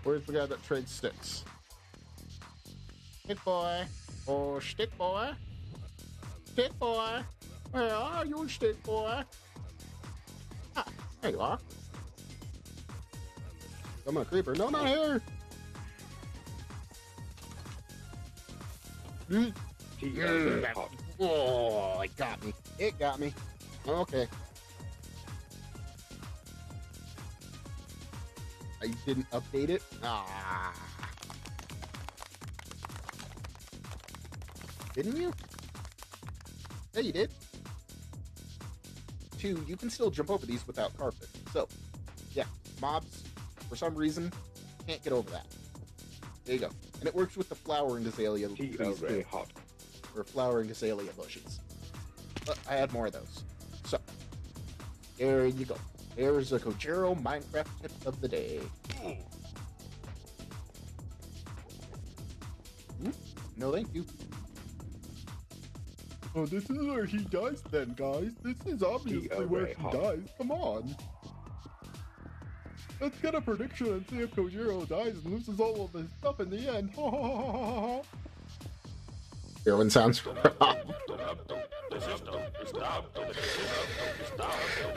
Where's the guy that trades sticks? Stick boy. Oh, stick boy. Stick boy. Where are you, stick boy? Ah, there you are. Come on, creeper. No, not here. Oh, it got me. It got me. Okay. I didn't update it. Ah. Didn't you? Yeah, you did. 2, you can still jump over these without carpet. So, yeah, mobs, for some reason, can't get over that. There you go. And it works with the flowering azalea trees too. Or flowering azalea bushes. But I had more of those. So, there you go. There's a Kojiro Minecraft tip of the day. Ooh, no thank you. Oh, this is where he dies then, guys. This is obviously where he dies. Come on. Let's get a prediction and see if Kojiro dies and loses all of his stuff in the end. Everyone sounds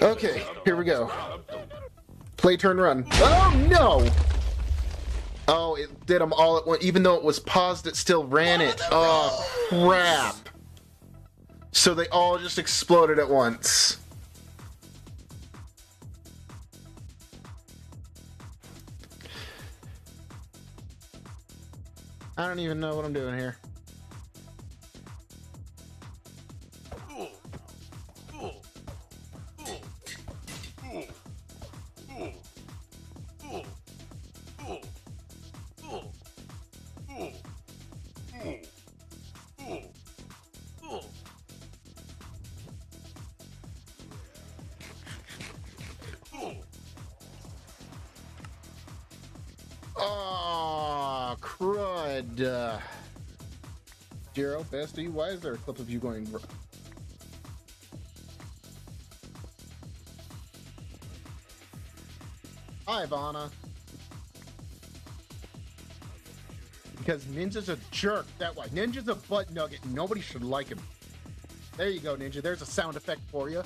Okay, here we go. Play, turn, run. Oh, no! Oh, it did them all at once. Even though it was paused, it still ran it. Oh, crap. So they all just exploded at once. I don't even know what I'm doing here. Oh, crud. Jiro, bestie, why is there a clip of you going... Hi, Ivana. Because Ninja's a jerk, that way. Ninja's a butt nugget, and nobody should like him. There you go, Ninja. There's a sound effect for you.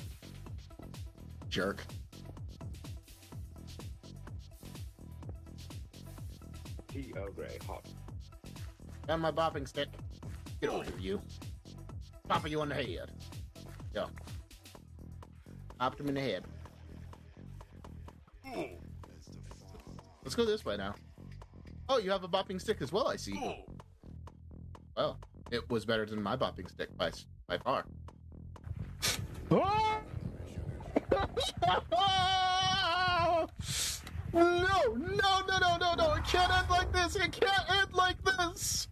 Jerk. Got my bopping stick. Get over here, you. Pop you on the head. Go. Popped him in the head. Let's go this way now. Oh, you have a bopping stick as well, I see. Well, it was better than my bopping stick by far. No, it can't end like this. It can't end like this.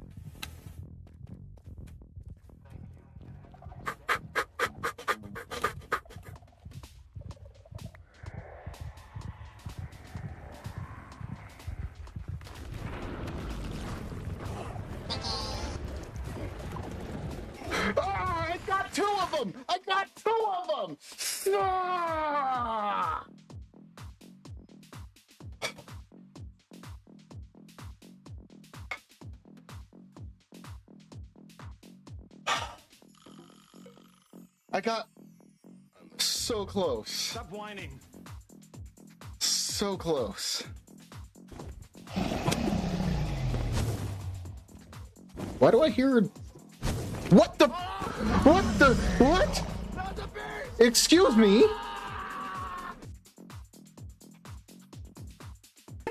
I got 2 of them. I got 2 of them. Ah! I got so close. Stop whining. So close. Why do I hear... What the... What the... What? Excuse me?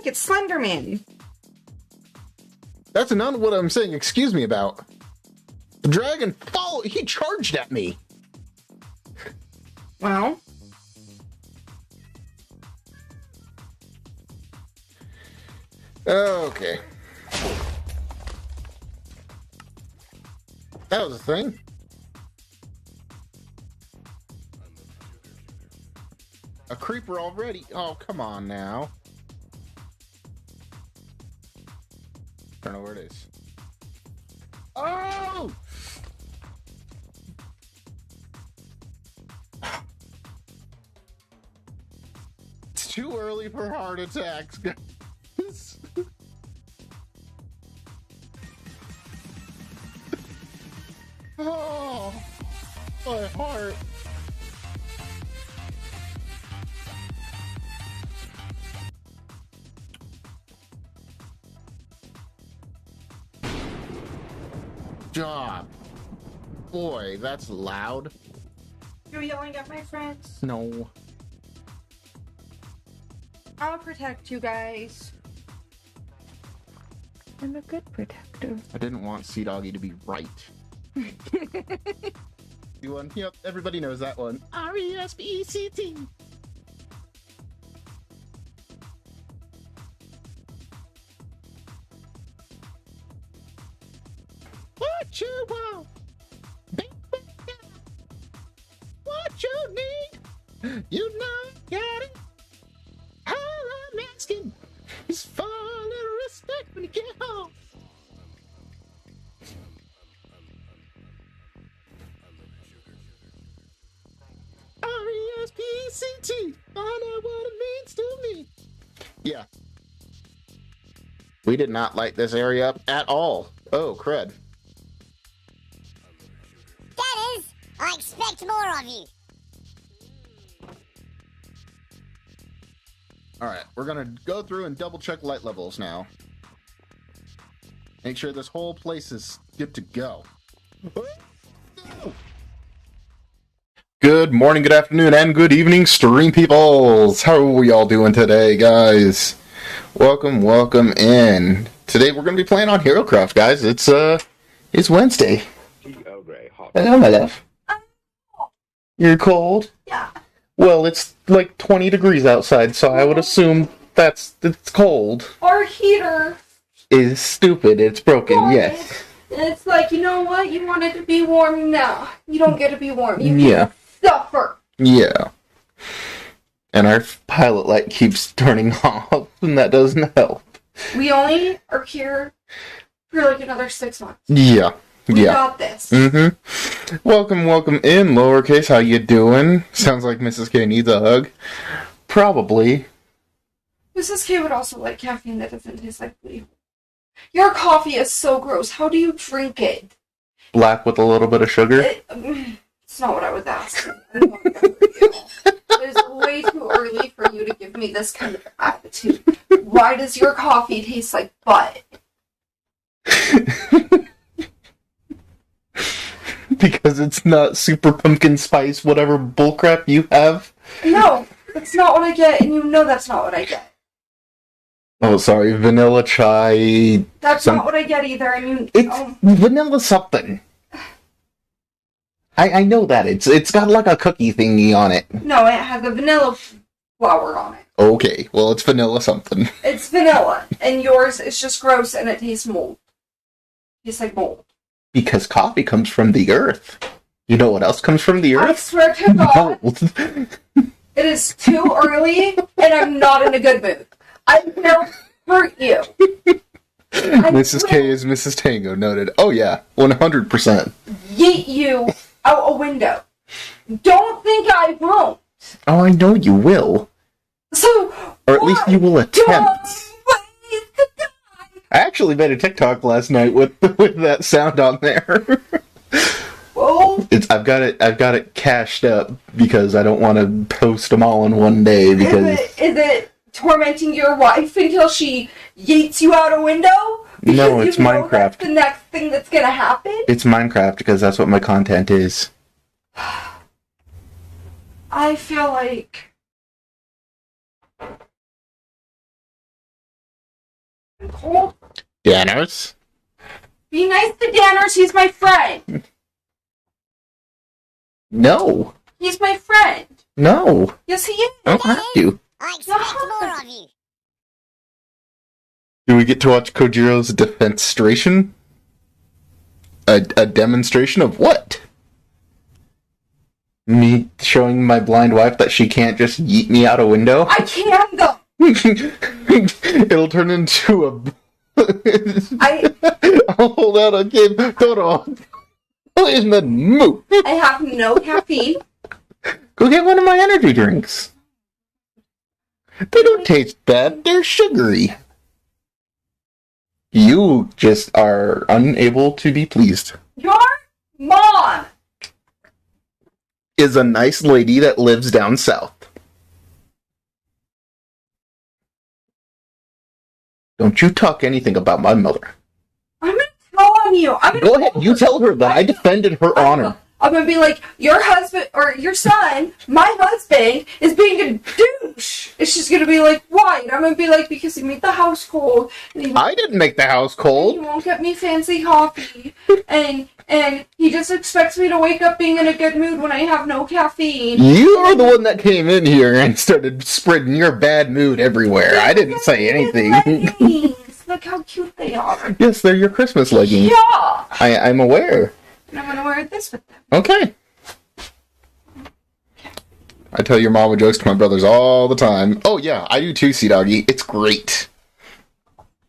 It's Slenderman. That's not what I'm saying excuse me about. The dragon followed... He charged at me. Well. Okay. That was a thing. A creeper already? Oh, come on now. I don't know where it is. Oh! too early for heart attacks, guys. Oh, my heart. Job. Boy, that's loud. You're yelling at my friends. No. I'll protect you guys. I'm a good protector. I didn't want Sea Doggy to be right. You one? Yep, everybody knows that one. R-E-S-P-E-C-T. What you want? Baby, what you need? You know I got it. All I'm asking is for a little respect when you get home. R-E-S-P-E-C-T. I know what it means to me. Yeah. We did not light this area up at all. Oh, crud. Dennis, I expect more of you. Alright, we're gonna go through and double check light levels now. Make sure this whole place is good to go. Good morning, good afternoon, and good evening, stream peoples! How are we all doing today, guys? Welcome in. Today we're gonna be playing on HeroCraft, guys. It's Wednesday. Hello, my love. You're cold? Yeah. Well, it's like 20 degrees outside, so I would assume it's cold. Our heater. Is stupid. It's broken, yes. It's like, you know what? You want it to be warm now. You don't get to be warm. You Yeah. suffer. Yeah. And our pilot light keeps turning off, and that doesn't help. We only are here for like another 6 months. Yeah. We got this. Mm-hmm. Welcome in, lowercase. How you doing? Sounds like Mrs. K needs a hug. Probably. Mrs. K would also like caffeine that doesn't taste like weed. Your coffee is so gross. How do you drink it? Black with a little bit of sugar? It's not what I was asking. It is way too early for you to give me this kind of attitude. Why does your coffee taste like butt? Because it's not super pumpkin spice, whatever bullcrap you have? No, that's not what I get, and you know that's not what I get. Oh, sorry, vanilla chai... That's not what I get either, I mean... It's vanilla something. I know that. It's got like a cookie thingy on it. No, it has a vanilla flour on it. Okay, well, it's vanilla something. It's vanilla, and yours is just gross, and it tastes mold. Tastes like mold. Because coffee comes from the earth. You know what else comes from the I earth? swear to God, Mold. it is too early, and I'm not in a good mood. I will hurt you. Mrs. K is Mrs. Tango, noted. Oh yeah, 100%. Yeet you out a window. Don't think I won't. Oh, I know you will. So, Or at least you will attempt. Ways to die. I actually made a TikTok last night with that sound on there. Well, I've got it cached up because I don't want to post them all in one day because is it tormenting your wife until she yeets you out a window? Because no, it's you know Minecraft. That's the next thing that's gonna happen. It's Minecraft because that's what my content is. I feel like I'm cold. Danners? Be nice to Danners. He's my friend. No. He's my friend. No. Yes, he is. I don't have to. I expect more of you. Do we get to watch Kojiro's defenstration? A demonstration of what? Me showing my blind wife that she can't just yeet me out a window? I can though. It'll turn into a... I'll hold out a game. Toro. Please, man, move. I have no caffeine. Go get one of my energy drinks. They don't taste bad. They're sugary. You just are unable to be pleased. Your mom is a nice lady that lives down south. Don't you talk anything about my mother. I'm gonna tell on you. Go ahead, you tell her that I defended her honor. I'm gonna be like, your husband, or your son, my husband, is being a douche. And she's gonna be like, why? And I'm gonna be like, because he made the house cold. I didn't make the house cold. He won't get me fancy coffee. And he just expects me to wake up being in a good mood when I have no caffeine. You're the one that came in here and started spreading your bad mood everywhere. I didn't say anything. Leggings. Look how cute they are. Yes, they're your Christmas leggings. Yeah. I'm aware. And I'm gonna wear this with them. Okay. I tell your mama jokes to my brothers all the time. Oh yeah, I do too, Sea-Doggy. It's great.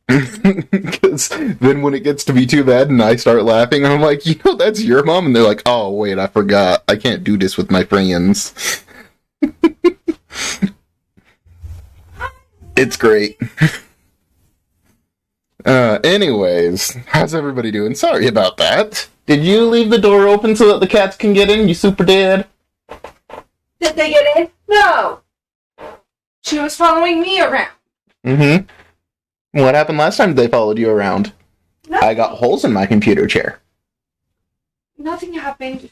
Because then when it gets to be too bad and I start laughing, I'm like, that's your mom? And they're like, oh wait, I forgot. I can't do this with my friends. It's great. Anyways, how's everybody doing? Sorry about that. Did you leave the door open so that the cats can get in, you super dad? Did they get in? No. She was following me around. Mm-hmm. What happened last time they followed you around? Nothing. I got holes in my computer chair. Nothing happened.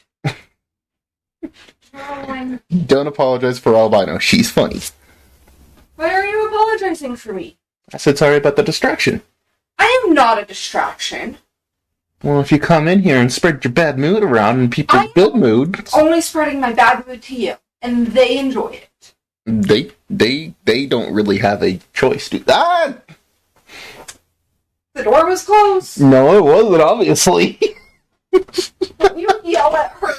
Don't apologize for albino. She's funny. Why are you apologizing for me? I said sorry about the distraction. I am not a distraction. Well, if you come in here and spread your bad mood around in people's good moods... only spreading my bad mood to you, and they enjoy it. They don't really have a choice, dude. Ah! The door was closed. No, it wasn't, obviously. Don't you yell at her.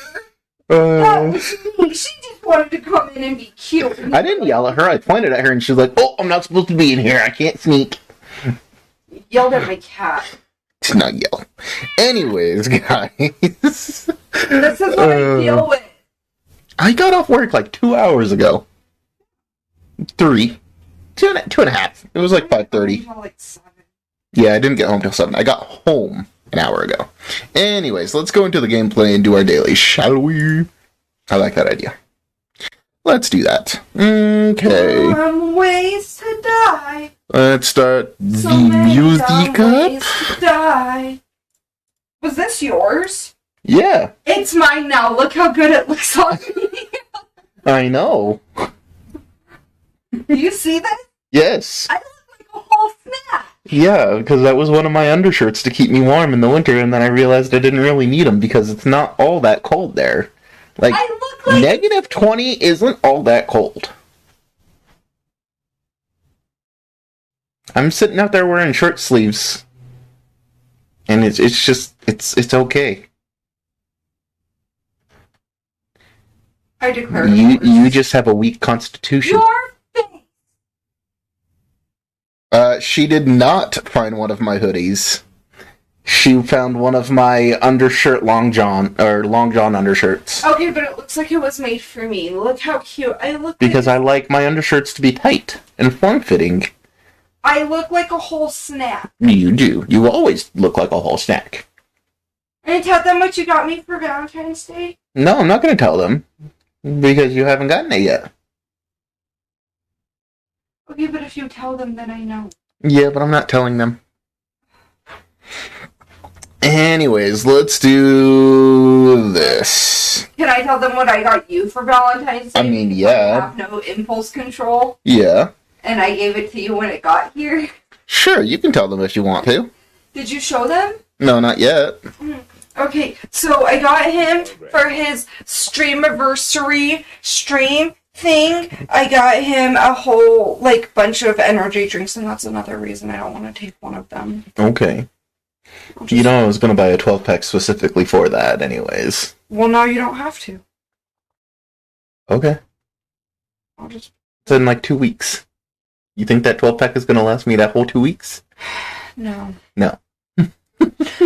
That was me. She just wanted to come in and be cute. I didn't yell at her. I pointed at her and she was like, oh, I'm not supposed to be in here. I can't sneak. You yelled at my cat. It's not yell. Anyways, guys. This is what I deal with. I got off work like 2 hours ago. 2 and a half. It was like 5:30. Like 7. Yeah, I didn't get home till 7. I got home an hour ago. Anyways, let's go into the gameplay and do our daily, shall we? I like that idea. Let's do that. Okay. Some ways to die. Let's start So the many music dumb up. ways to die. Was this yours? Yeah, It's mine now. Look how good it looks on me. I know. Do you see this? Yes. I look like a whole snack. Yeah, because that was one of my undershirts to keep me warm in the winter, and then I realized I didn't really need them because it's not all that cold there. Like, I look like negative 20 isn't all that cold. I'm sitting out there wearing short sleeves, and it's okay. I declare You just have a weak constitution. your face. She did not find one of my hoodies. She found one of my undershirt long john undershirts. Okay, but it looks like it was made for me. Look how cute I look. Because I like my undershirts to be tight and form-fitting. I look like a whole snack. You do. You always look like a whole snack. And tell them what you got me for Valentine's Day. No, I'm not going to tell them. Because you haven't gotten it yet. Okay, but if you tell them, then I know. Yeah, but I'm not telling them. Anyways, let's do this. Can I tell them what I got you for Valentine's Day? I mean, Because yeah. I have no impulse control. Yeah. And I gave it to you when it got here. Sure, you can tell them if you want to. Did you show them? No, not yet. Okay, so I got him for his streamiversary stream thing. I got him a whole, bunch of energy drinks, and that's another reason I don't want to take one of them. Okay. You know I was going to buy a 12-pack specifically for that anyways. Well, now you don't have to. Okay. I'll just... It's in 2 weeks. You think that 12-pack is going to last me that whole 2 weeks? No. No.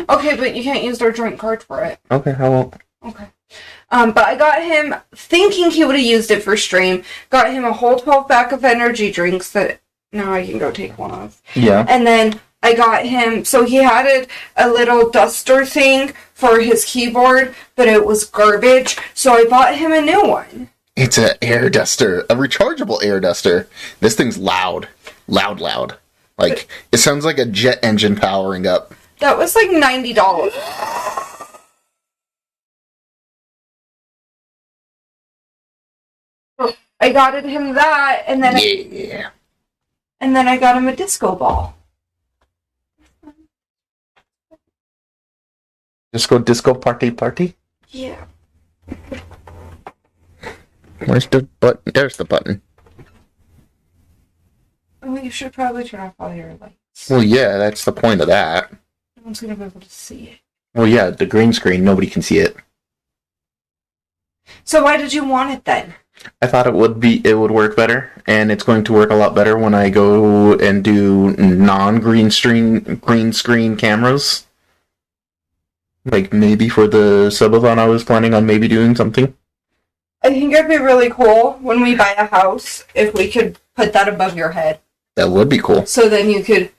Okay, but you can't use their drink card for it. Okay, I won't. Okay. But I got him, thinking he would have used it for stream, got him a whole 12-pack of energy drinks that now I can go take one off. Yeah. And then I got him, so he had a little duster thing for his keyboard, but it was garbage, so I bought him a new one. It's an air duster, a rechargeable air duster. This thing's loud. Loud. Like, it sounds like a jet engine powering up. That was like $90. I got him that, and then I got him a disco ball. Disco party? Yeah. Where's the button? There's the button. Oh, you should probably turn off all your lights. Well, yeah, that's the point of that. No one's gonna be able to see it. Well, yeah, the green screen, nobody can see it. So why did you want it then? I thought it would work better, and it's going to work a lot better when I go and do green screen cameras. Like, maybe for the subathon I was planning on maybe doing something. I think it'd be really cool when we buy a house if we could put that above your head. That would be cool. So then you could...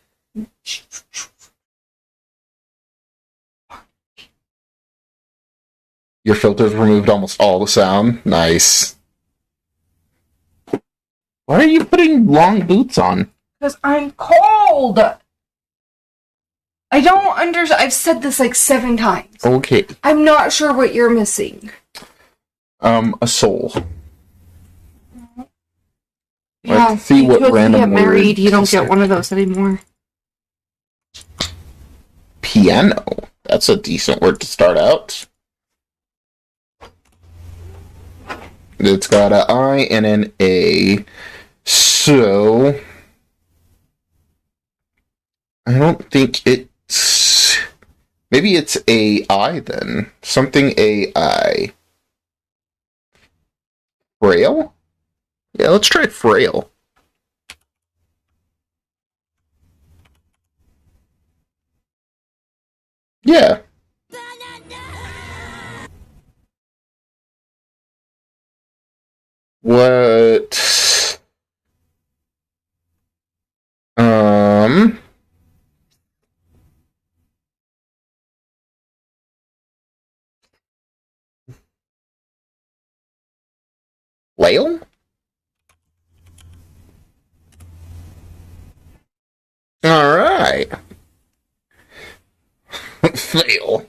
Your filters removed almost all the sound. Nice. Why are you putting long boots on? Because I'm cold! I don't understand. I've said this like 7 times. Okay. I'm not sure what you're missing. A soul. Yeah, Let's see what random get married, word you don't to get one of those anymore. Piano. That's a decent word to start out. It's got an I and an A. So, I don't think it's... Maybe it's AI then. Something AI. Frail? Yeah, let's try frail. Yeah. What? Lail? Alright. Fail.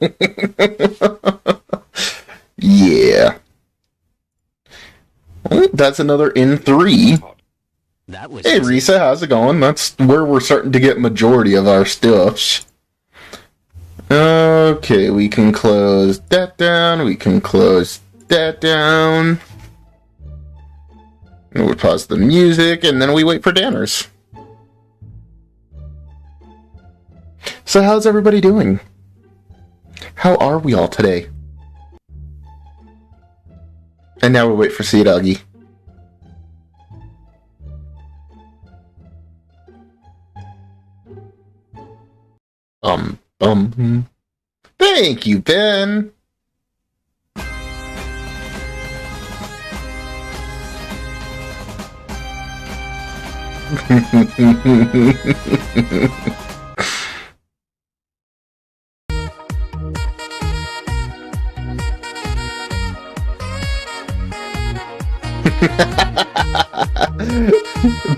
Yeah. Well, that's another N3. Hey, Risa, how's it going? That's where we're starting to get majority of our stuff. Okay, we can close that down. We can close that down. And we pause the music, and then we wait for Danners. So how's everybody doing? How are we all today? And now we wait for Sea Doggy. Thank you, Ben.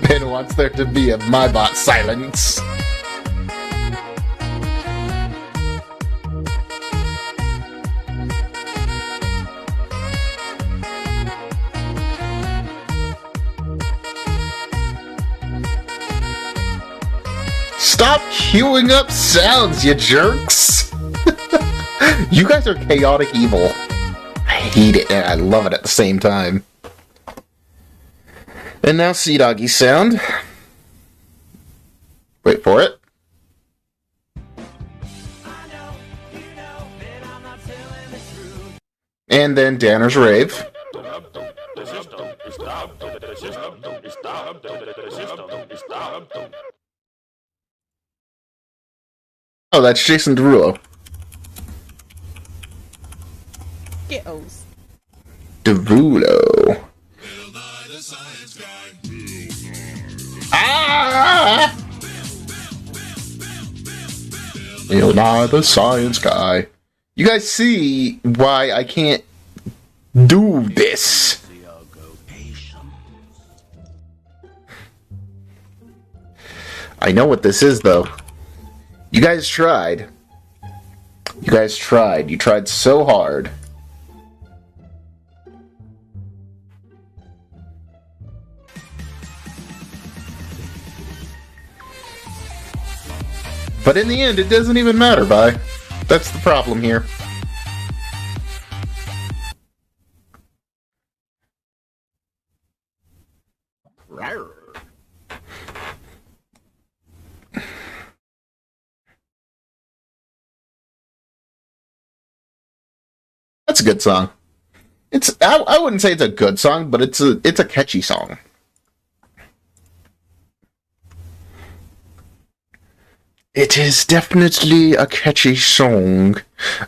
Ben wants there to be a MyBot silence. Stop queuing up sounds, you jerks! You guys are chaotic evil. I hate it and I love it at the same time. And now Sea Doggy sound. Wait for it. And then Danner's Rave. Oh, that's Jason Derulo. Skittles. Derulo. Ah! Bill Nye the Science Guy. You guys see why I can't do this? I know what this is, though. You guys tried. You guys tried. You tried so hard. But in the end, it doesn't even matter, bye. That's the problem here. That's a good song. I wouldn't say it's a good song, but it's a catchy song. It is definitely a catchy song.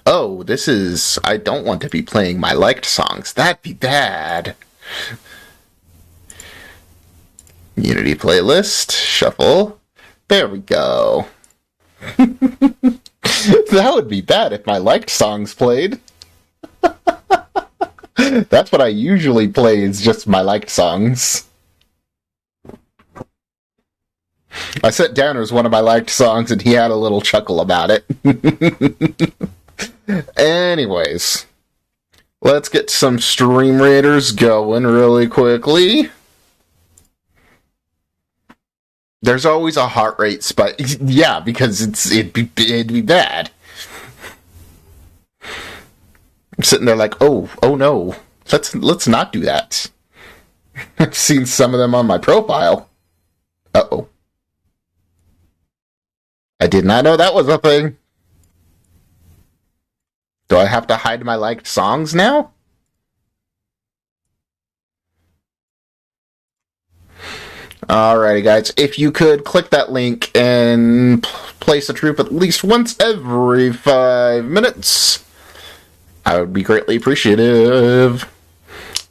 Oh, this is... I don't want to be playing my liked songs. That'd be bad. Unity playlist. Shuffle. There we go. That would be bad if my liked songs played. That's what I usually play, is just my liked songs. I set Downer's one of my liked songs, and he had a little chuckle about it. Anyways, let's get some Stream Raiders going really quickly. There's always a heart rate spike. Yeah, because it'd be bad. I'm sitting there like, oh no, let's not do that. I've seen some of them on my profile. Uh-oh. I did not know that was a thing. Do I have to hide my liked songs now? Alrighty, guys. If you could click that link and place a troop at least once every 5 minutes, I would be greatly appreciative.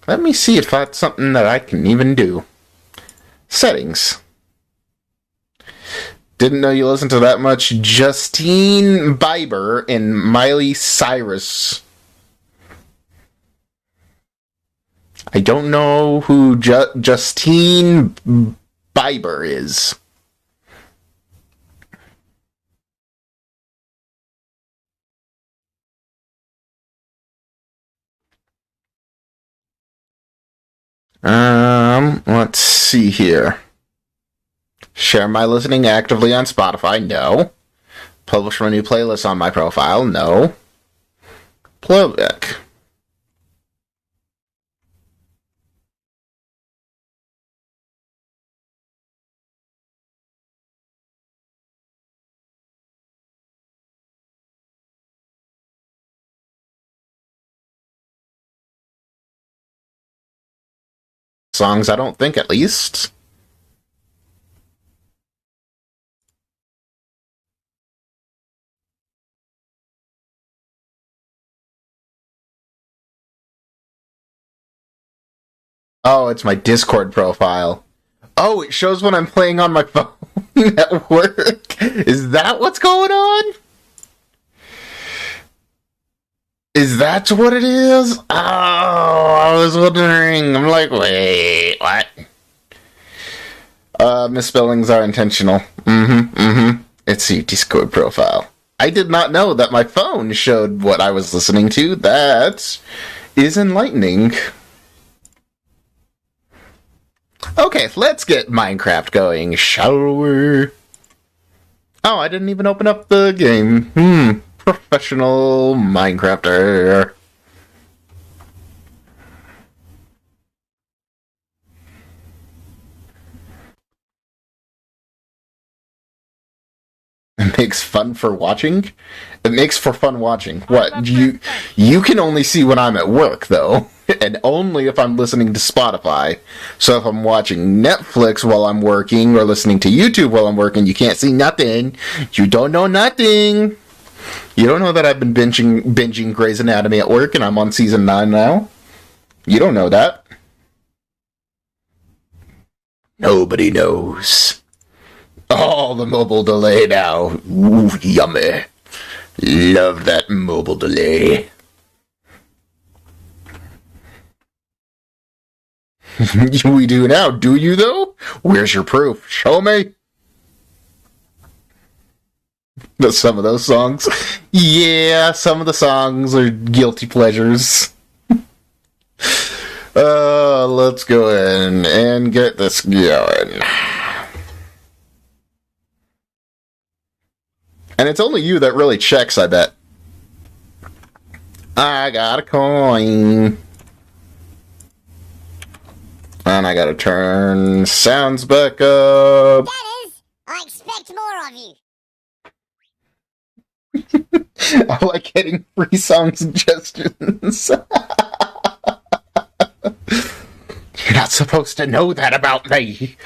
Let me see if that's something that I can even do. Settings. Didn't know you listened to that much Justine Bieber and Miley Cyrus. I don't know who Justine Bieber is. Let's see here. Share my listening actively on Spotify? No. Publish my new playlist on my profile? No. Playback. Songs, I don't think, at least. Oh, it's my Discord profile. Oh, it shows when I'm playing on my phone at work. Is that what's going on? Is that what it is? Oh, I was wondering. I'm like, wait, what? Misspellings are intentional. It's your Discord profile. I did not know that my phone showed what I was listening to. That is enlightening. Okay, let's get Minecraft going, shall we? Oh, I didn't even open up the game. Professional Minecrafter. It makes fun for watching? It makes for fun watching. What? You can only see when I'm at work, though. And only if I'm listening to Spotify. So if I'm watching Netflix while I'm working, or listening to YouTube while I'm working, you can't see nothing. You don't know nothing. You don't know that I've been binging Grey's Anatomy at work and I'm on season 9 now? You don't know that. Nobody knows. Oh, the mobile delay now. Ooh, yummy. Love that mobile delay. We do now, do you though? Where's your proof? Show me. Some of those songs. Yeah, some of the songs are guilty pleasures. Let's go in and get this going. And it's only you that really checks, I bet. I got a coin. And I gotta turn sounds back up. That is, I expect more of you. I like getting free song suggestions. You're not supposed to know that about me.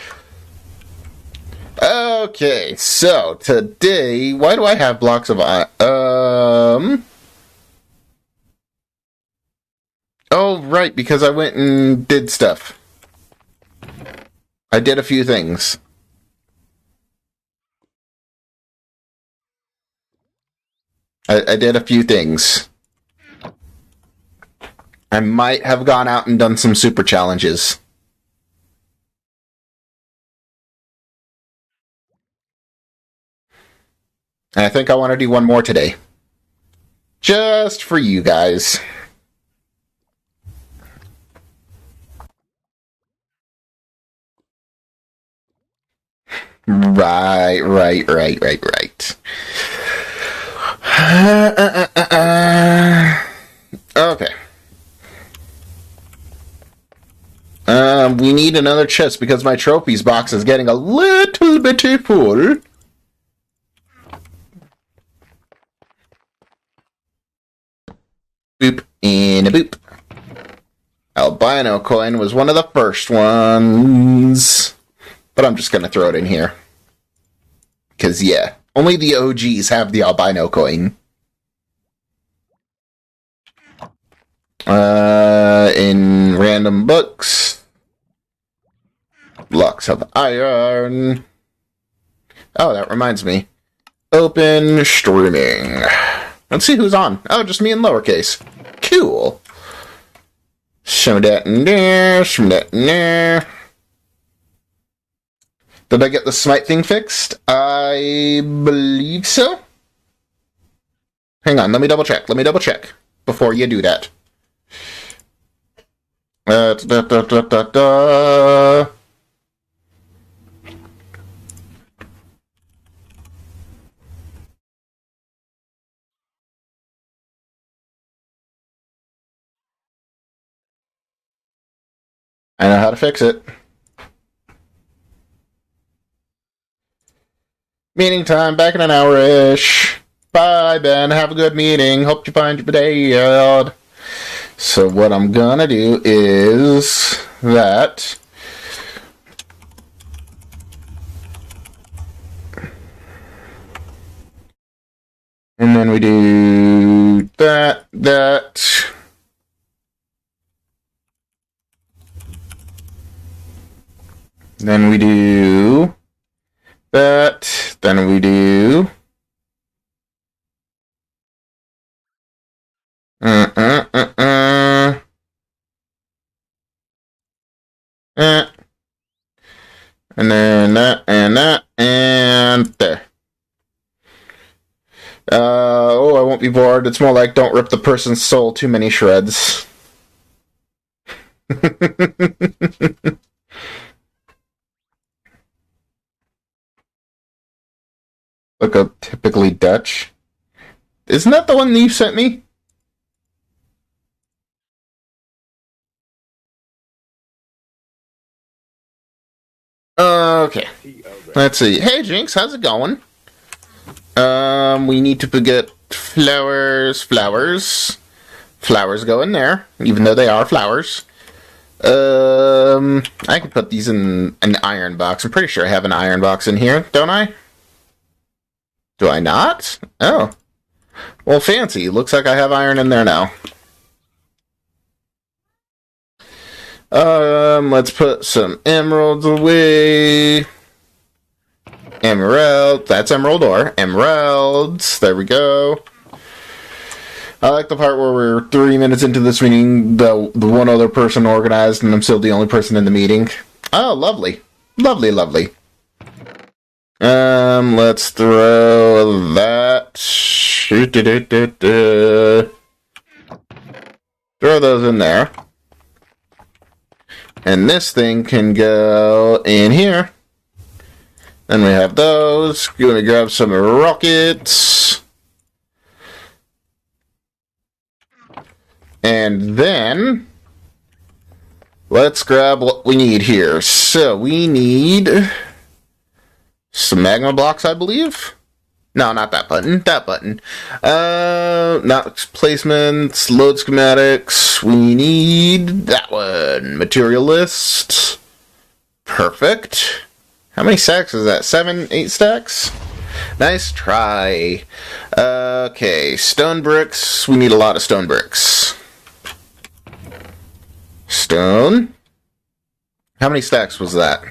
Okay, so today, why do I have blocks of Oh, right, because I went and did stuff. I did a few things. I did a few things. I might have gone out and done some super challenges. And I think I want to do one more today. Just for you guys. Right. Okay. We need another chest because my trophies box is getting a little bit too full. Boop and a boop. Albino coin was one of the first ones. But I'm just gonna throw it in here. Because, yeah, only the OGs have the albino coin. In random books. Blocks of iron. Oh, that reminds me. Open streaming. Let's see who's on. Oh, just me in lowercase. Cool. Some of that in there, some of that in there. Did I get the smite thing fixed? I believe so. Hang on, let me double check. Before you do that. I know how to fix it. Meeting time, back in an hour-ish. Bye, Ben. Have a good meeting. Hope you find your day. So what I'm gonna do is that. And then we do that. Then we do that. Then we do. And then that, and that, and there. Oh, I won't be bored. It's more like don't rip the person's soul too many shreds. Look up typically Dutch. Isn't that the one that you sent me? Okay. Let's see. Hey, Jinx, how's it going? We need to get flowers. Flowers go in there, even though they are flowers. I can put these in an iron box. I'm pretty sure I have an iron box in here, don't I? Do I not? Oh. Well, fancy. Looks like I have iron in there now. Let's put some emeralds away. Emerald. That's emerald ore. Emeralds. There we go. I like the part where we're 3 minutes into this meeting, the one other person organized, and I'm still the only person in the meeting. Oh, lovely. Lovely, lovely. Let's throw that. Throw those in there. And this thing can go in here. Then we have those. Gonna grab some rockets. And then let's grab what we need here. So we need some magma blocks, I believe. No, not that button. That button. Not placements, load schematics. We need that one. Material list. Perfect. How many stacks is that? 7, 8 stacks? Nice try. Okay, stone bricks. We need a lot of stone bricks. Stone. How many stacks was that?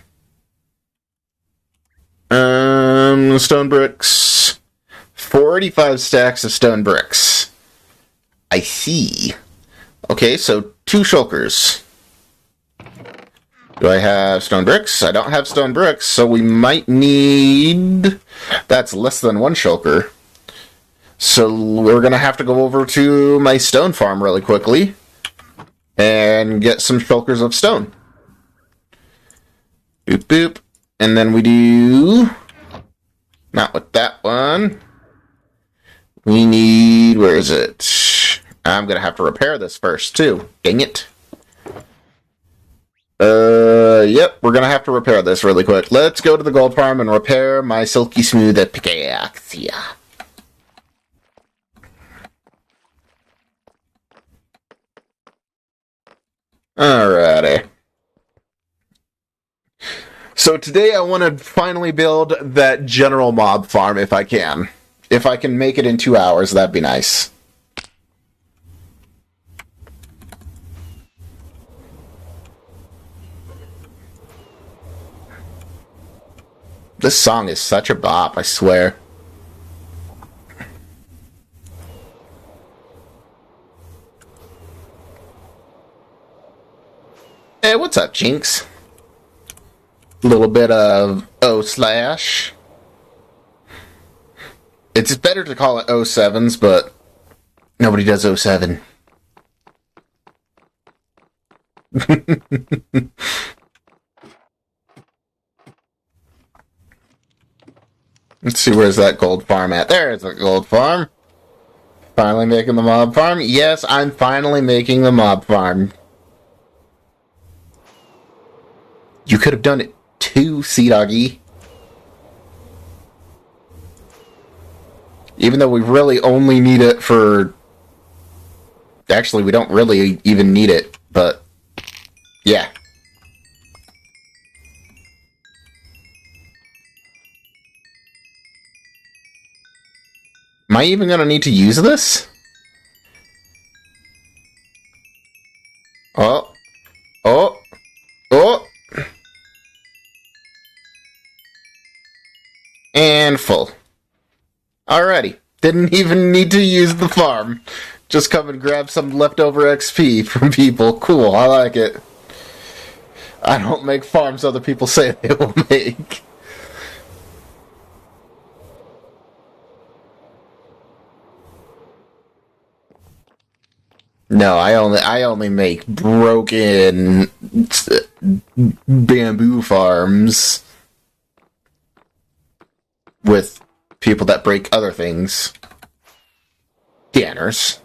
Stone bricks. 45 stacks of stone bricks. I see. Okay, so 2 shulkers. Do I have stone bricks? I don't have stone bricks, so we might need... That's less than 1 shulker. So we're going to have to go over to my stone farm really quickly and get some shulkers of stone. Boop, boop. And then we do... Not with that one. We need... Where is it? I'm going to have to repair this first, too. Dang it. Yep, we're going to have to repair this really quick. Let's go to the gold farm and repair my silky smooth pickaxe. Yeah. Alrighty. So today I want to finally build that general mob farm if I can. If I can make it in 2 hours, that'd be nice. This song is such a bop, I swear. Hey, what's up, Jinx? A little bit of O/. It's better to call it 07s, but nobody does 07. Let's see, where's that gold farm at? There's the gold farm. Finally making the mob farm? Yes, I'm finally making the mob farm. You could have done it too, Sea Doggy. Even though we really only need it for... Actually, we don't really even need it, but... Yeah. Am I even going to need to use this? Oh. Oh. Oh. And full. Alrighty. Didn't even need to use the farm. Just come and grab some leftover XP from people. Cool, I like it. I don't make farms other people say they will make. No, I only make broken bamboo farms with people that break other things. Danners.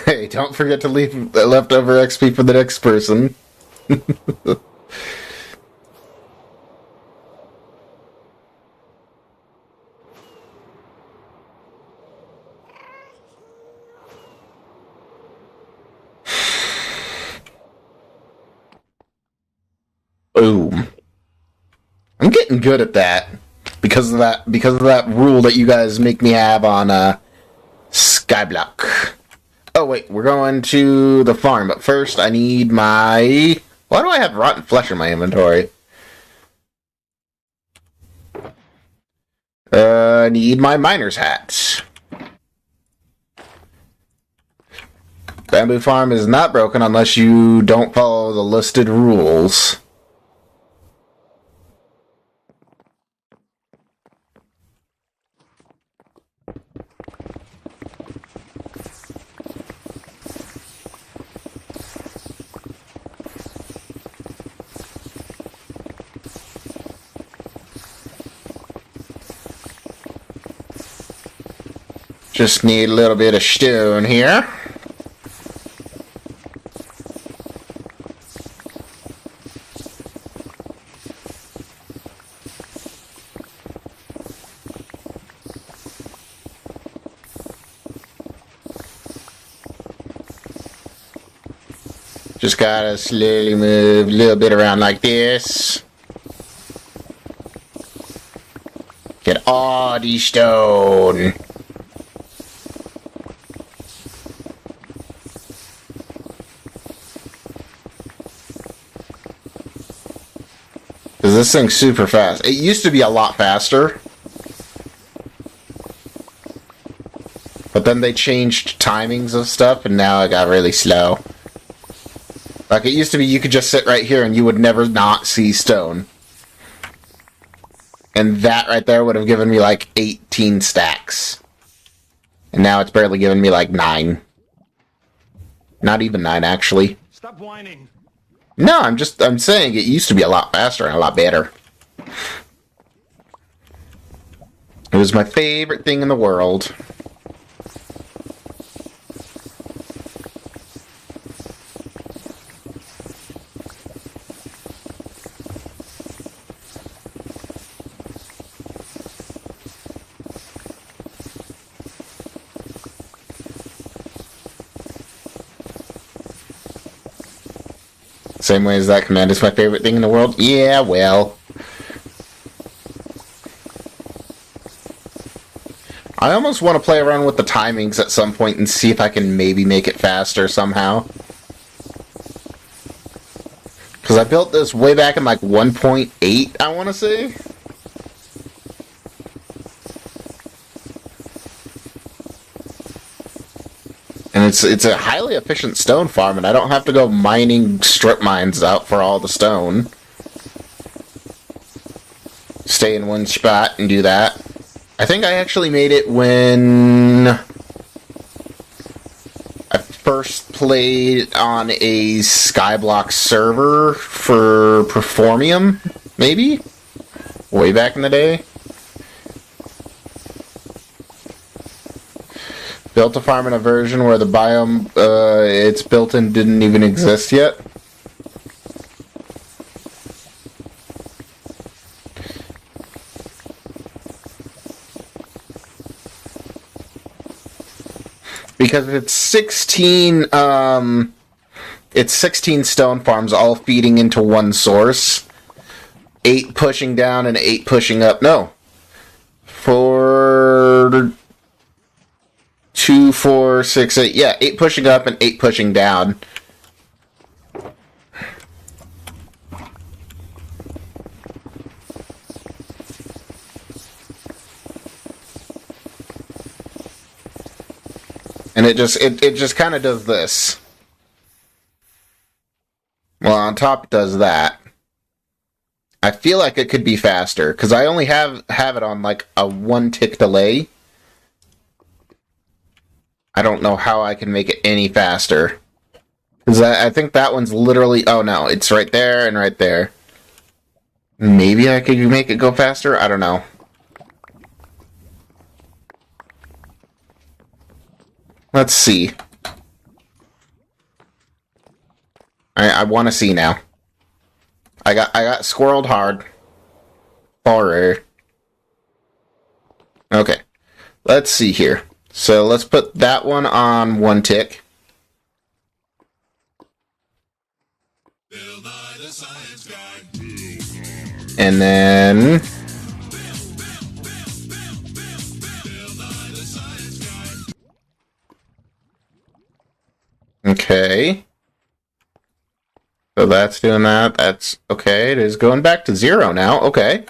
Hey, don't forget to leave leftover XP for the next person. Boom. getting good at that because of that rule that you guys make me have on Skyblock. Oh wait, we're going to the farm, but first I need my... Why do I have rotten flesh in my inventory? I need my miner's hat. Bamboo farm is not broken unless you don't follow the listed rules. Just need a little bit of stone here. Just gotta slowly move a little bit around like this. Get all the stone. Because this thing's super fast. It used to be a lot faster. But then they changed timings of stuff, and now it got really slow. Like, it used to be you could just sit right here and you would never not see stone. And that right there would have given me like 18 stacks. And now it's barely giving me like 9. Not even 9, actually. Stop whining. No, I'm saying it used to be a lot faster and a lot better. It was my favorite thing in the world. Same way as that command is my favorite thing in the world? Yeah, well. I almost want to play around with the timings at some point and see if I can maybe make it faster somehow. Because I built this way back in like 1.8, I want to say. And it's a highly efficient stone farm, and I don't have to go mining strip mines out for all the stone. Stay in one spot and do that. I think I actually made it when I first played on a Skyblock server for Performium, maybe? Way back in the day. Built a farm in a version where the biome it's built in didn't even exist yet. Because it's 16 stone farms all feeding into one source. 8 pushing down and 8 pushing up. No. 2, 4, 6, 8. Yeah, 8 pushing up and 8 pushing down. And it just kind of does this. Well, on top it does that. I feel like it could be faster because I only have it on like a 1 tick delay. I don't know how I can make it any faster. Because I think that one's literally... Oh, no. It's right there and right there. Maybe I could make it go faster? I don't know. Let's see. I want to see now. I got squirreled hard. Horror. Okay. Let's see here. So let's put that one on 1 tick. And then... Okay. So that's doing that. That's okay. It is going back to 0 now. Okay.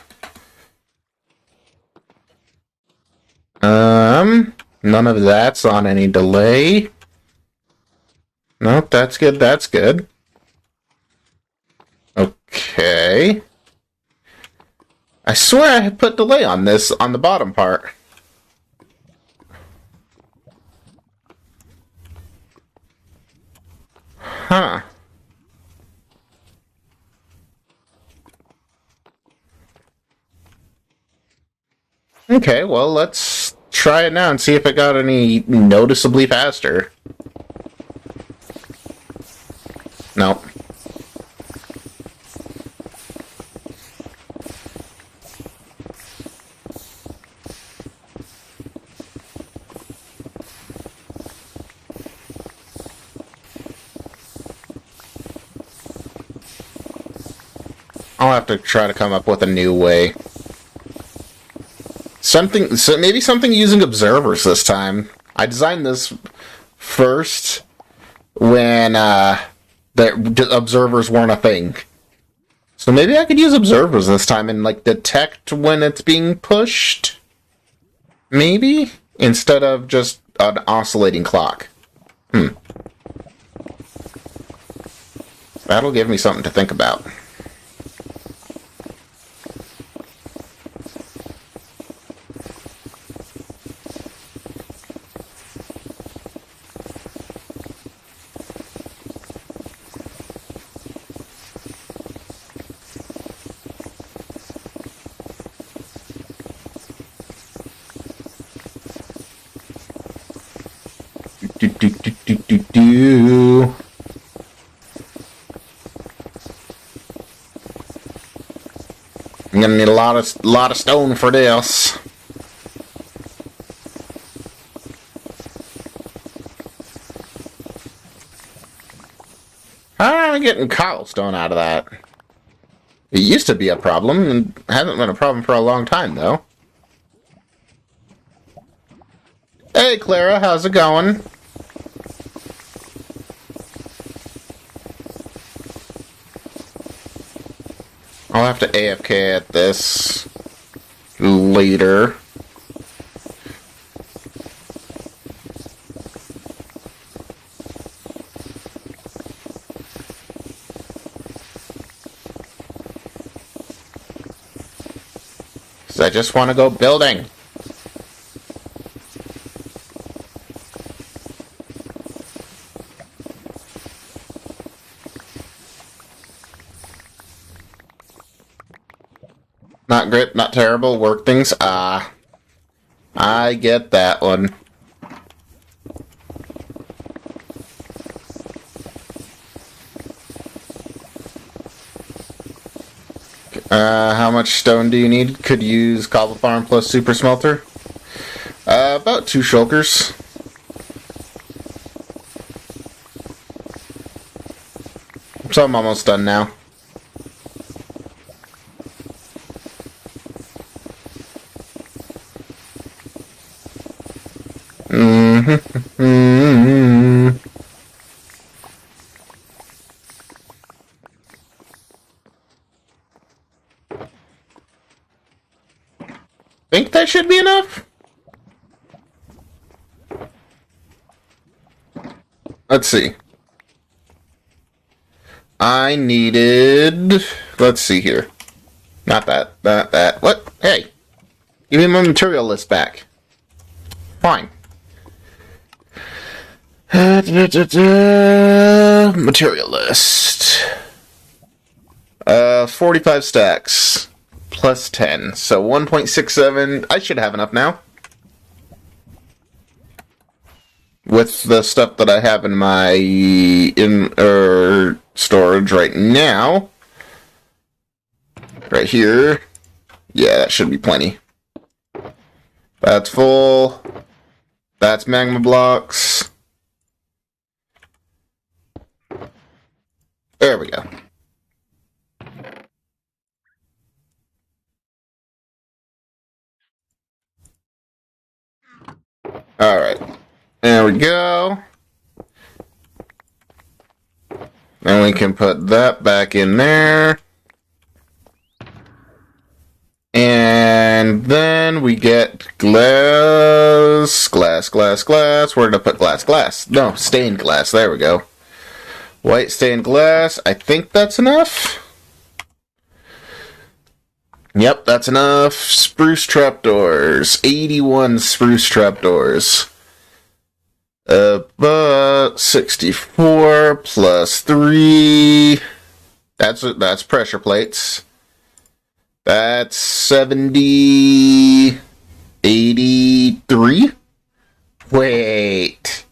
None of that's on any delay. Nope, that's good. That's good. Okay. I swear I had put delay on this on the bottom part. Huh. Okay, well, let's try it now and see if it got any noticeably faster. Nope. I'll have to try to come up with a new way. Maybe something using observers this time. I designed this first when the observers weren't a thing. So maybe I could use observers this time and like detect when it's being pushed. Maybe? Instead of just an oscillating clock. That'll give me something to think about. Do. I'm gonna need a lot of stone for this. How am I getting cobblestone out of that? It used to be a problem, and hasn't been a problem for a long time, though. Hey, Clara, how's it going? I'll have to AFK at this later. Because I just want to go building. Not great, not terrible, work things. I get that one. How much stone do you need? Could use cobble farm plus super smelter. About 2 shulkers. So I'm almost done now. Think that should be enough? Let's see. I needed... Let's see here. Not that. Not that. What? Hey. Give me my material list back. Fine. Material list. 45 stacks. Plus 10. So 1.67. I should have enough now. With the stuff that I have in my storage right now. Right here. Yeah, that should be plenty. That's full. That's magma blocks. There we go. go. And we can put that back in there. And then we get glass. Where did I put glass? No, stained glass. There we go. White stained glass. I think that's enough. Yep, that's enough. Spruce trapdoors. 81 spruce trapdoors. But 64 plus 3. That's pressure plates. That's 70. 83. Wait.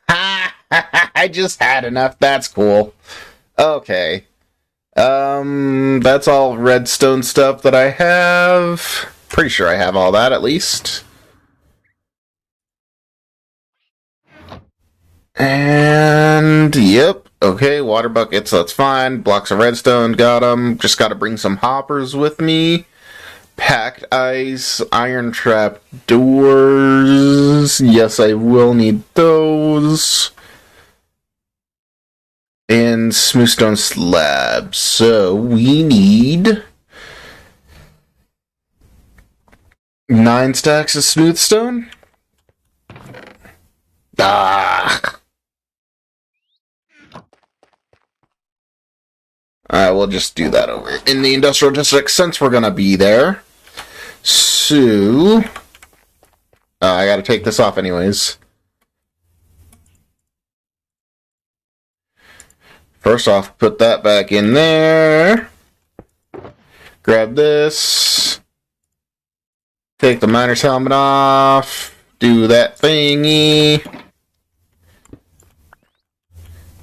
I just had enough. That's cool. Okay. That's all redstone stuff that I have. Pretty sure I have all that at least. And, yep. Okay, water buckets, that's fine. Blocks of redstone, got them. Just gotta bring some hoppers with me. Packed ice, iron trap doors. Yes, I will need those. And smooth stone slabs. So, we need 9 stacks of smooth stone. Alright, we'll just do that over in the industrial district since we're gonna be there. So, I gotta take this off anyways. First off, put that back in there. Grab this. Take the miner's helmet off. Do that thingy.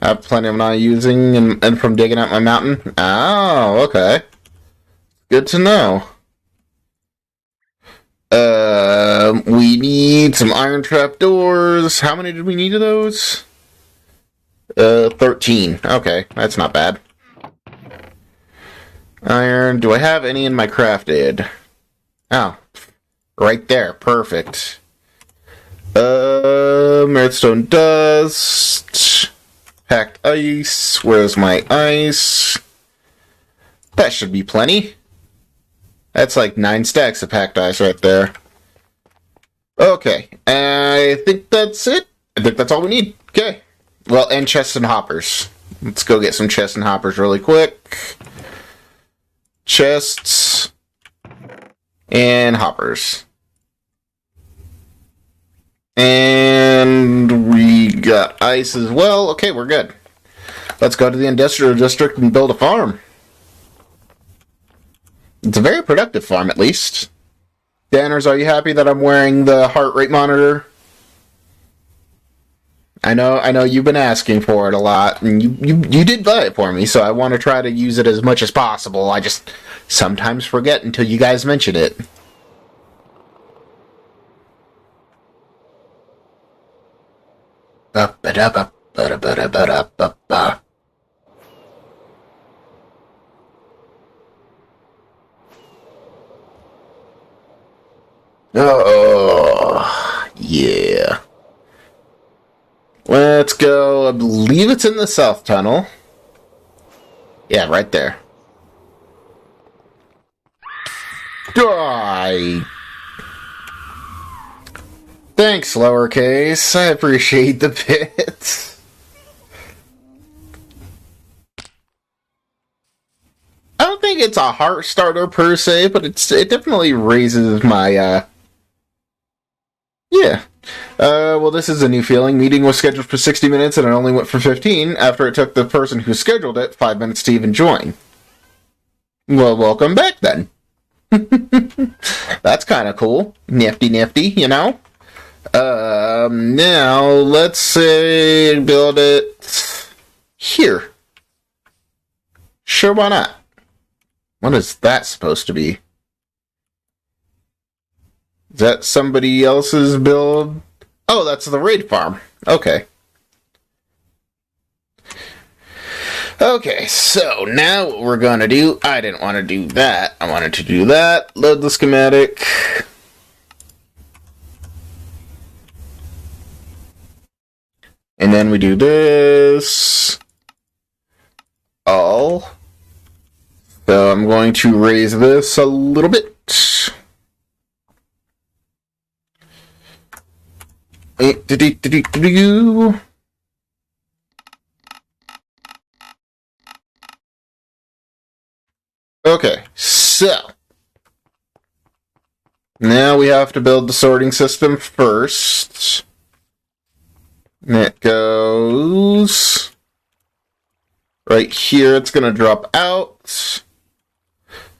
I have plenty of not using and from digging out my mountain. Oh, okay. Good to know. We need some iron trap doors. How many did we need of those? 13. Okay, that's not bad. Iron. Do I have any in my crafted? Oh, right there. Perfect. Redstone dust. Packed ice. Where's my ice? That should be plenty. That's like 9 stacks of packed ice right there. Okay, I think that's it. I think that's all we need. Okay. Well, and chests and hoppers. Let's go get some chests and hoppers really quick. Chests and hoppers. And we got ice as well. Okay, we're good. Let's go to the industrial district and build a farm. It's a very productive farm, at least. Danners, are you happy that I'm wearing the heart rate monitor? I know you've been asking for it a lot, and you did buy it for me, so I want to try to use it as much as possible. I just sometimes forget until you guys mention it. Oh, yeah. Let's go. I believe it's in the south tunnel. Yeah, right there. Die! Thanks, lowercase. I appreciate the bits. I don't think it's a heart starter per se, but it definitely raises my, yeah. Well, this is a new feeling. Meeting was scheduled for 60 minutes and it only went for 15 after it took the person who scheduled it 5 minutes to even join. Well, welcome back then. That's kind of cool. Nifty, you know? Now, let's say build it here. Sure, why not? What is that supposed to be? Is that somebody else's build? Oh, that's the raid farm. Okay. Okay, so now what we're gonna do, I didn't want to do that. I wanted to do that. Load the schematic. we do this. All. So I'm going to raise this a little bit. Okay, so now we have to build the sorting system first. And it goes right here. It's going to drop out.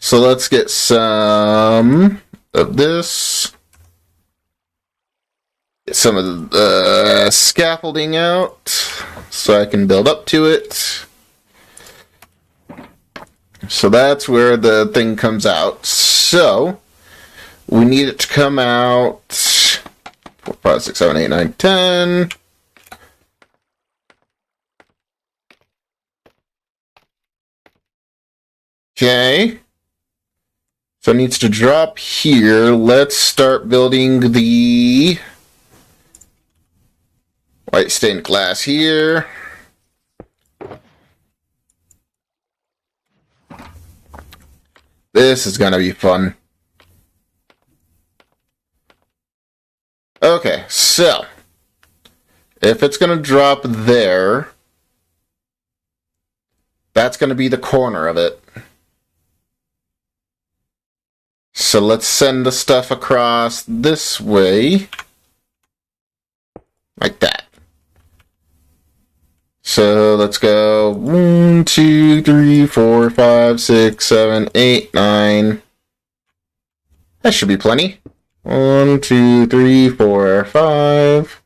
So let's get some of this. Get some of the scaffolding out so I can build up to it. So that's where the thing comes out. So we need it to come out 4, 5, 6, 7, 8, 9, 10. Okay. So it needs to drop here. Let's start building the white stained glass here. This is gonna be fun. Okay, so if it's gonna drop there, that's gonna be the corner of it. So let's send the stuff across this way, like that. So let's go 1, 2, 3, 4, 5, 6, 7, 8, 9. That should be plenty. 1, 2, 3, 4, 5.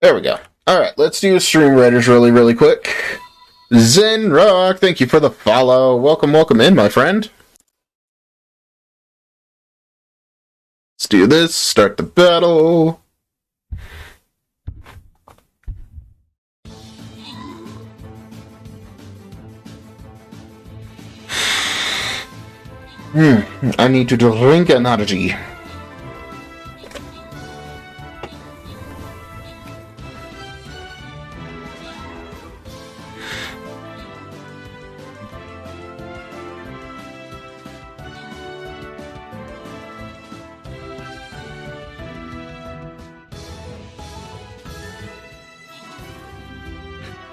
There we go. Alright, let's do stream writers really quick. Zenrock, thank you for the follow. Welcome in, my friend. Let's do this, start the battle. I need to drink energy.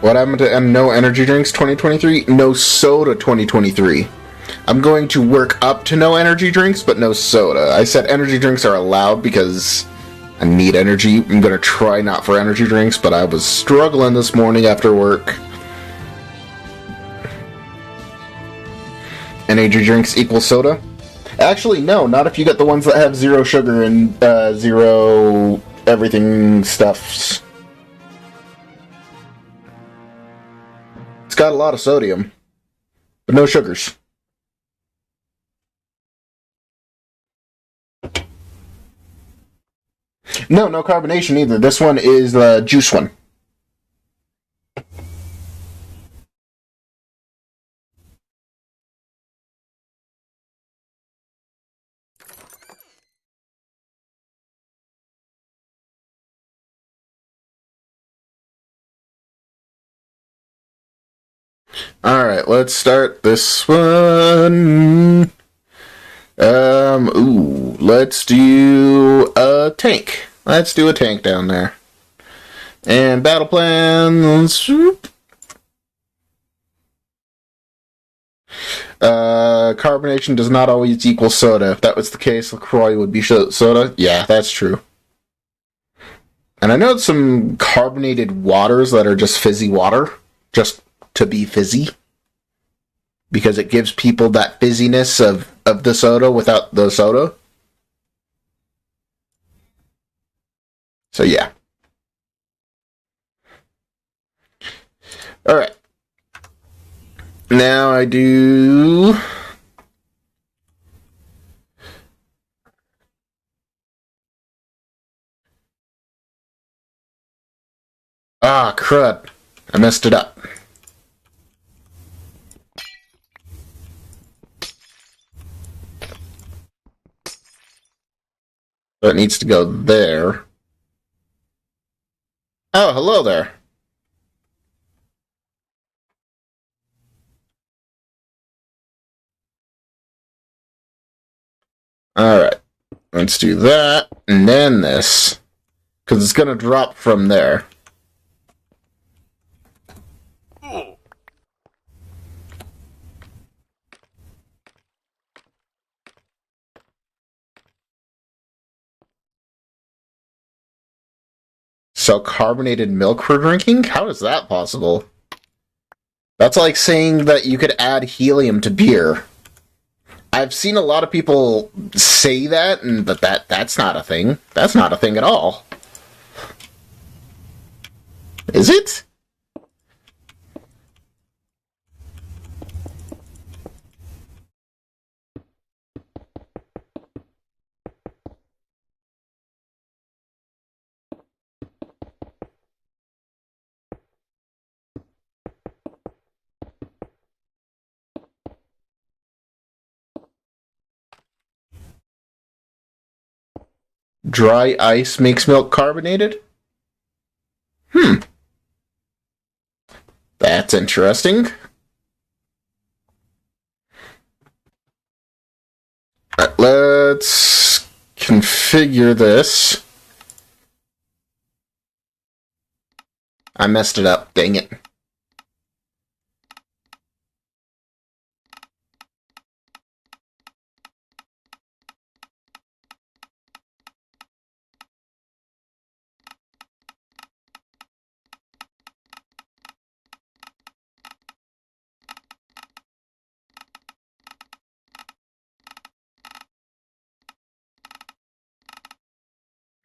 What happened to no energy drinks 2023? No soda 2023. I'm going to work up to no energy drinks, but no soda. I said energy drinks are allowed because I need energy. I'm going to try not for energy drinks, but I was struggling this morning after work. Energy drinks equal soda? Actually, no, not if you get the ones that have 0 sugar and 0 everything stuffs. It's got a lot of sodium, but no sugars. No carbonation either. This one is the juice one. Alright, let's start this one. Let's do a tank. Let's do a tank down there. And battle plans. Carbonation does not always equal soda. If that was the case, LaCroix would be soda. Yeah, that's true. And I know some carbonated waters that are just fizzy water. Just to be fizzy. Because it gives people that fizziness of the soda without the soda. So yeah. Alright. Now I do... Ah, crud. I messed it up. So it needs to go there. Oh, hello there. Alright. Let's do that, and then this. Because it's going to drop from there. So carbonated milk for drinking? How is that possible? That's like saying that you could add helium to beer. I've seen a lot of people say that, and that's not a thing. That's not a thing at all. Is it? Dry ice makes milk carbonated? That's interesting. Right, let's configure this. I messed it up, dang it.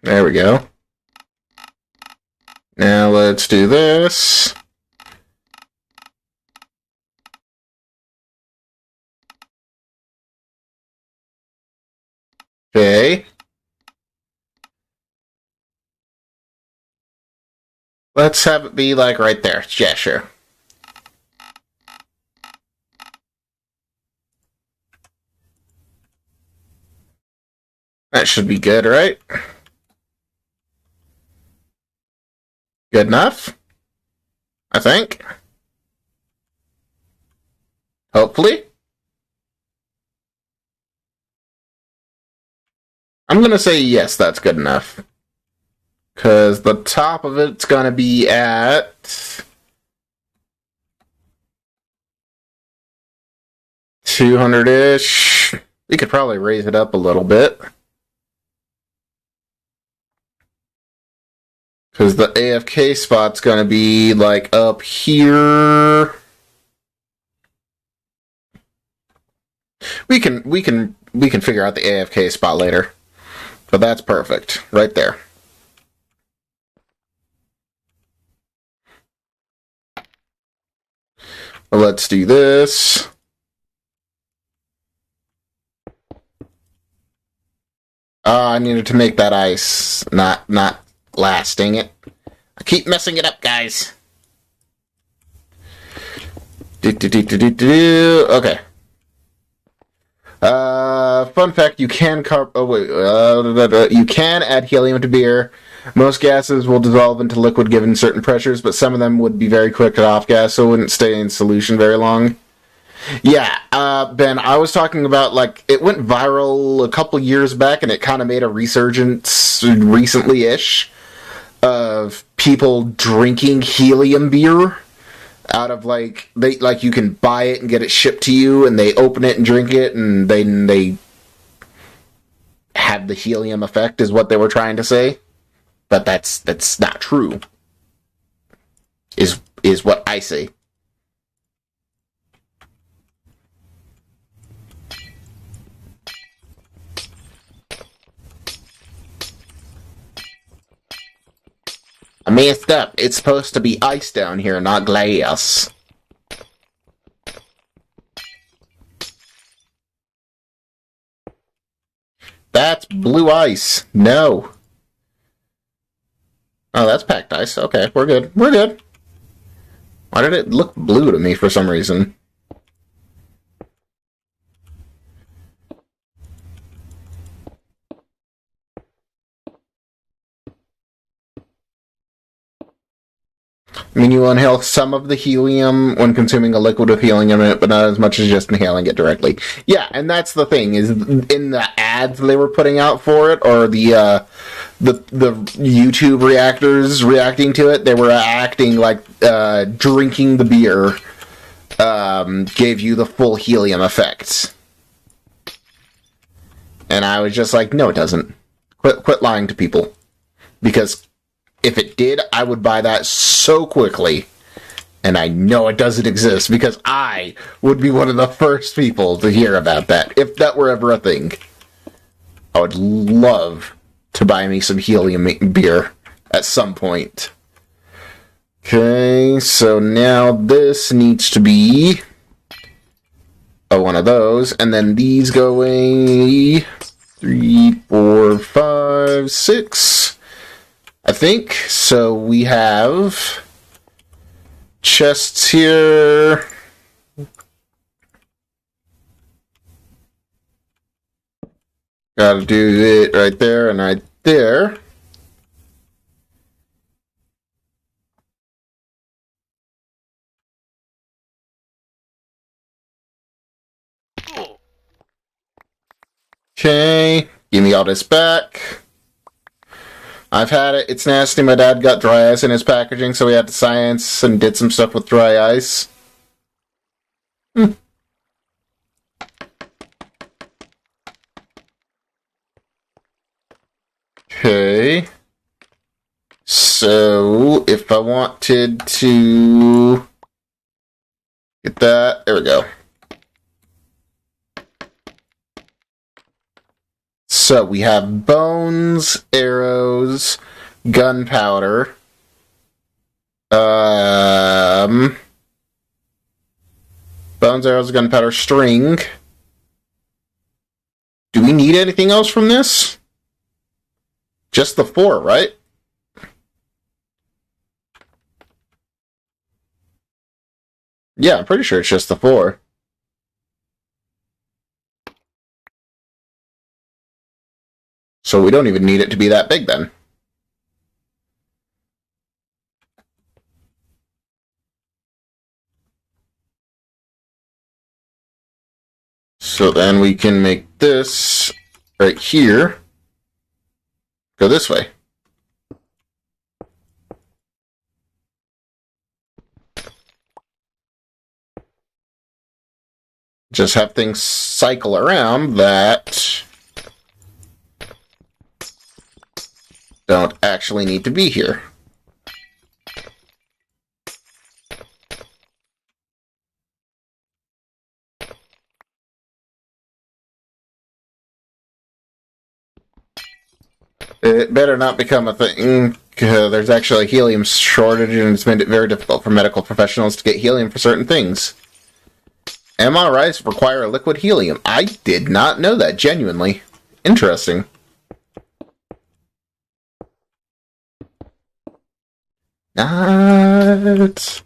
There we go. Now let's do this. Okay. Let's have it be like right there. Yeah, sure. That should be good, right? Good enough? I think. Hopefully. I'm gonna say yes, that's good enough. Because the top of it's gonna be at 200-ish. We could probably raise it up a little bit. Because the AFK spot's gonna be like up here. We can figure out the AFK spot later. But that's perfect. Right there. Well, let's do this. I needed to make that ice not glass, dang it. I keep messing it up, guys. Okay. Fun fact, you can you can add helium to beer. Most gases will dissolve into liquid given certain pressures, but some of them would be very quick to off gas, so it wouldn't stay in solution very long. Yeah, Ben, I was talking about, like, it went viral a couple years back, and it kind of made a resurgence recently-ish of people drinking helium beer out of, like, you can buy it and get it shipped to you, and they open it and drink it, and they have the helium effect, is what they were trying to say. But that's not true, is what I say. I messed up. It's supposed to be ice down here, not glass. That's blue ice. No. Oh, that's packed ice. Okay, we're good. We're good. Why did it look blue to me for some reason? I mean, you inhale some of the helium when consuming a liquid with helium in it, but not as much as just inhaling it directly. Yeah, and that's the thing, is in the ads they were putting out for it, or the YouTube reactors reacting to it, they were acting like drinking the beer gave you the full helium effect. And I was just like, no, it doesn't. Quit lying to people. Because if it did, I would buy that so quickly. And I know it doesn't exist, because I would be one of the first people to hear about that, if that were ever a thing. I would love to buy me some helium beer at some point. Okay, so now this needs to be one of those, and then these go away. 3, 4, 5, 6, I think. So we have chests here. Gotta do it right there and right there. Okay, give me all this back. I've had it. It's nasty. My dad got dry ice in his packaging, so we had to science and did some stuff with dry ice. Okay. So, if I wanted to get that, there we go. So, we have bones, arrows, gunpowder, bones, arrows, gunpowder, string. Do we need anything else from this? Just the 4, right? Yeah, I'm pretty sure it's just the 4. So we don't even need it to be that big then. So then we can make this right here go this way. Just have things cycle around that don't actually need to be here. It better not become a thing. There's actually a helium shortage, and it's made it very difficult for medical professionals to get helium for certain things. MRIs require liquid helium. I did not know that, genuinely. Interesting. Night,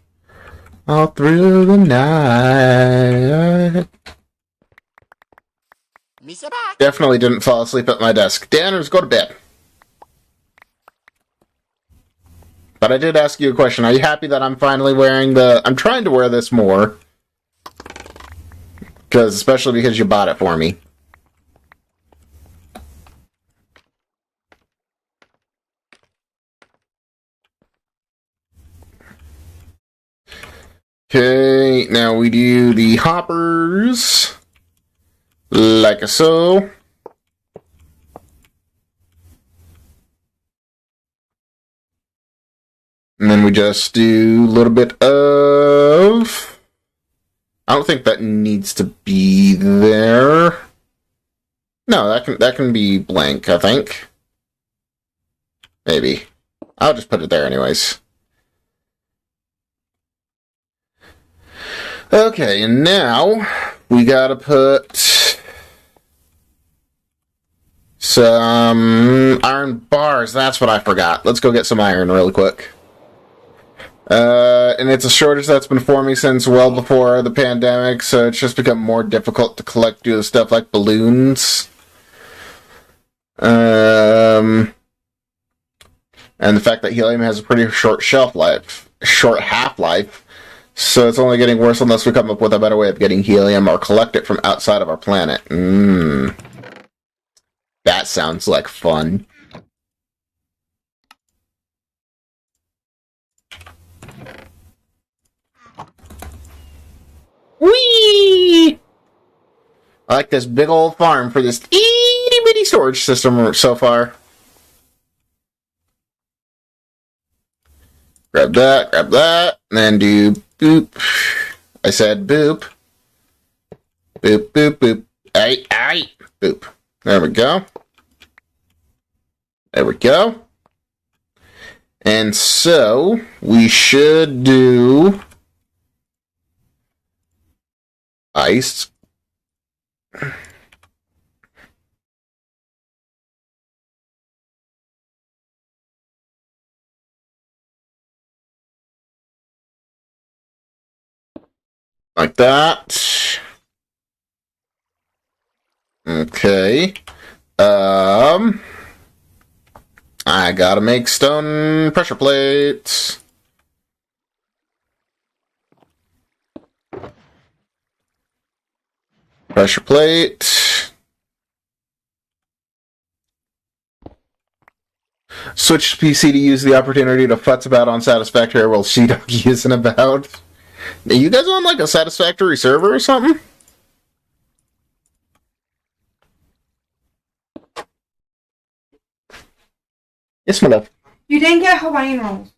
all through the night. Definitely didn't fall asleep at my desk. Danners, go to bed. But I did ask you a question. Are you happy that I'm finally wearing the... I'm trying to wear this more. Especially because you bought it for me. Okay, now we do the hoppers. Like so. And then we just do a little bit of... I don't think that needs to be there. No, that can be blank, I think. Maybe. I'll just put it there anyways. Okay, and now we gotta put some iron bars. That's what I forgot. Let's go get some iron really quick. And it's a shortage that's been forming since well before the pandemic, so it's just become more difficult to collect due to stuff like balloons. And the fact that helium has a pretty short shelf life. short half-life, so it's only getting worse unless we come up with a better way of getting helium or collect it from outside of our planet. That sounds like fun. Whee! I like this big old farm for this itty-bitty storage system so far. Grab that, and then do boop. I said boop. Boop, boop, boop. Aight, boop. There we go. There we go. And so, we should do ice. Like that. Okay. I gotta make stone pressure plates. Pressure plate. Switch to PC to use the opportunity to futz about on Satisfactory while She-Dog isn't about. Are you guys on like a Satisfactory server or something? Yes, my love. You didn't get Hawaiian rolls.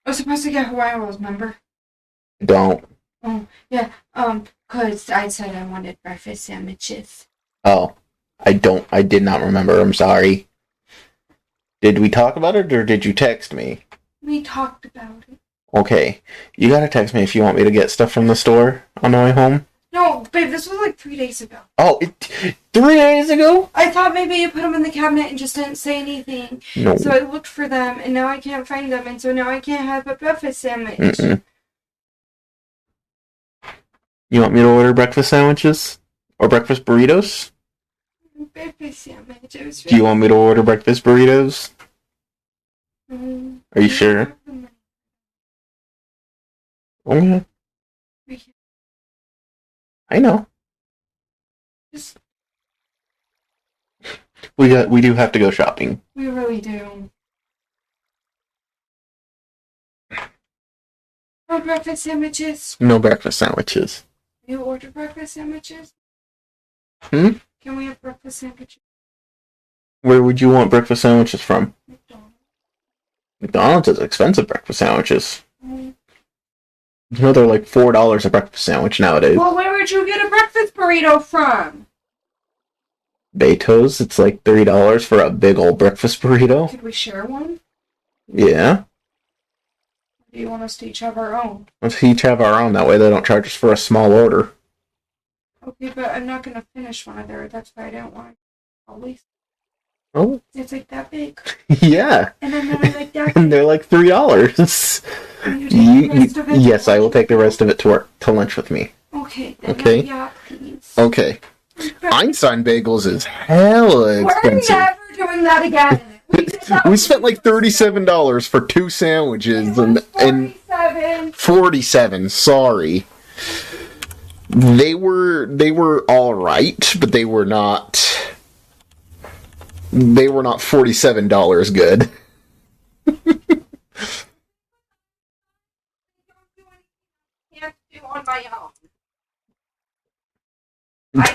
I was supposed to get Hawaiian rolls, remember? Don't. Oh, yeah. Because I said I wanted breakfast sandwiches. Oh. I did not remember. I'm sorry. Did we talk about it, or did you text me? We talked about it. Okay. You gotta text me if you want me to get stuff from the store on the way home. No, babe, this was like 3 days ago. Oh, 3 days ago? I thought maybe you put them in the cabinet and just didn't say anything. No. So I looked for them, and now I can't find them, and so now I can't have a breakfast sandwich. Mm-mm. You want me to order breakfast sandwiches? Or breakfast burritos? Breakfast sandwich. Really. Do you want me to order breakfast burritos? Are you sure? Okay. I know. We do have to go shopping. We really do. No breakfast sandwiches. No breakfast sandwiches. You order breakfast sandwiches? Hmm? Can we have breakfast sandwiches? Where would you want breakfast sandwiches from? McDonald's. McDonald's has expensive breakfast sandwiches. You know they're like $4 a breakfast sandwich nowadays. Well, where would you get a breakfast burrito from? Beto's, it's like $3 for a big old breakfast burrito. Could we share one? Yeah. Do you want us to each have our own? Let's each have our own. That way they don't charge us for a small order. Okay, but I'm not going to finish one of there. That's why I don't want to. Always. Oh? It's like that big. Yeah. And then they're like that big. And they're like $3. Yes, I will take the rest of it to lunch with me. Okay. Okay. Yeah, please. Okay. Einstein Bagels is hella expensive. We're never doing that again. We spent like $37 for 2 sandwiches and 47. Sorry. They were all right, but they were not $47 good. On my own.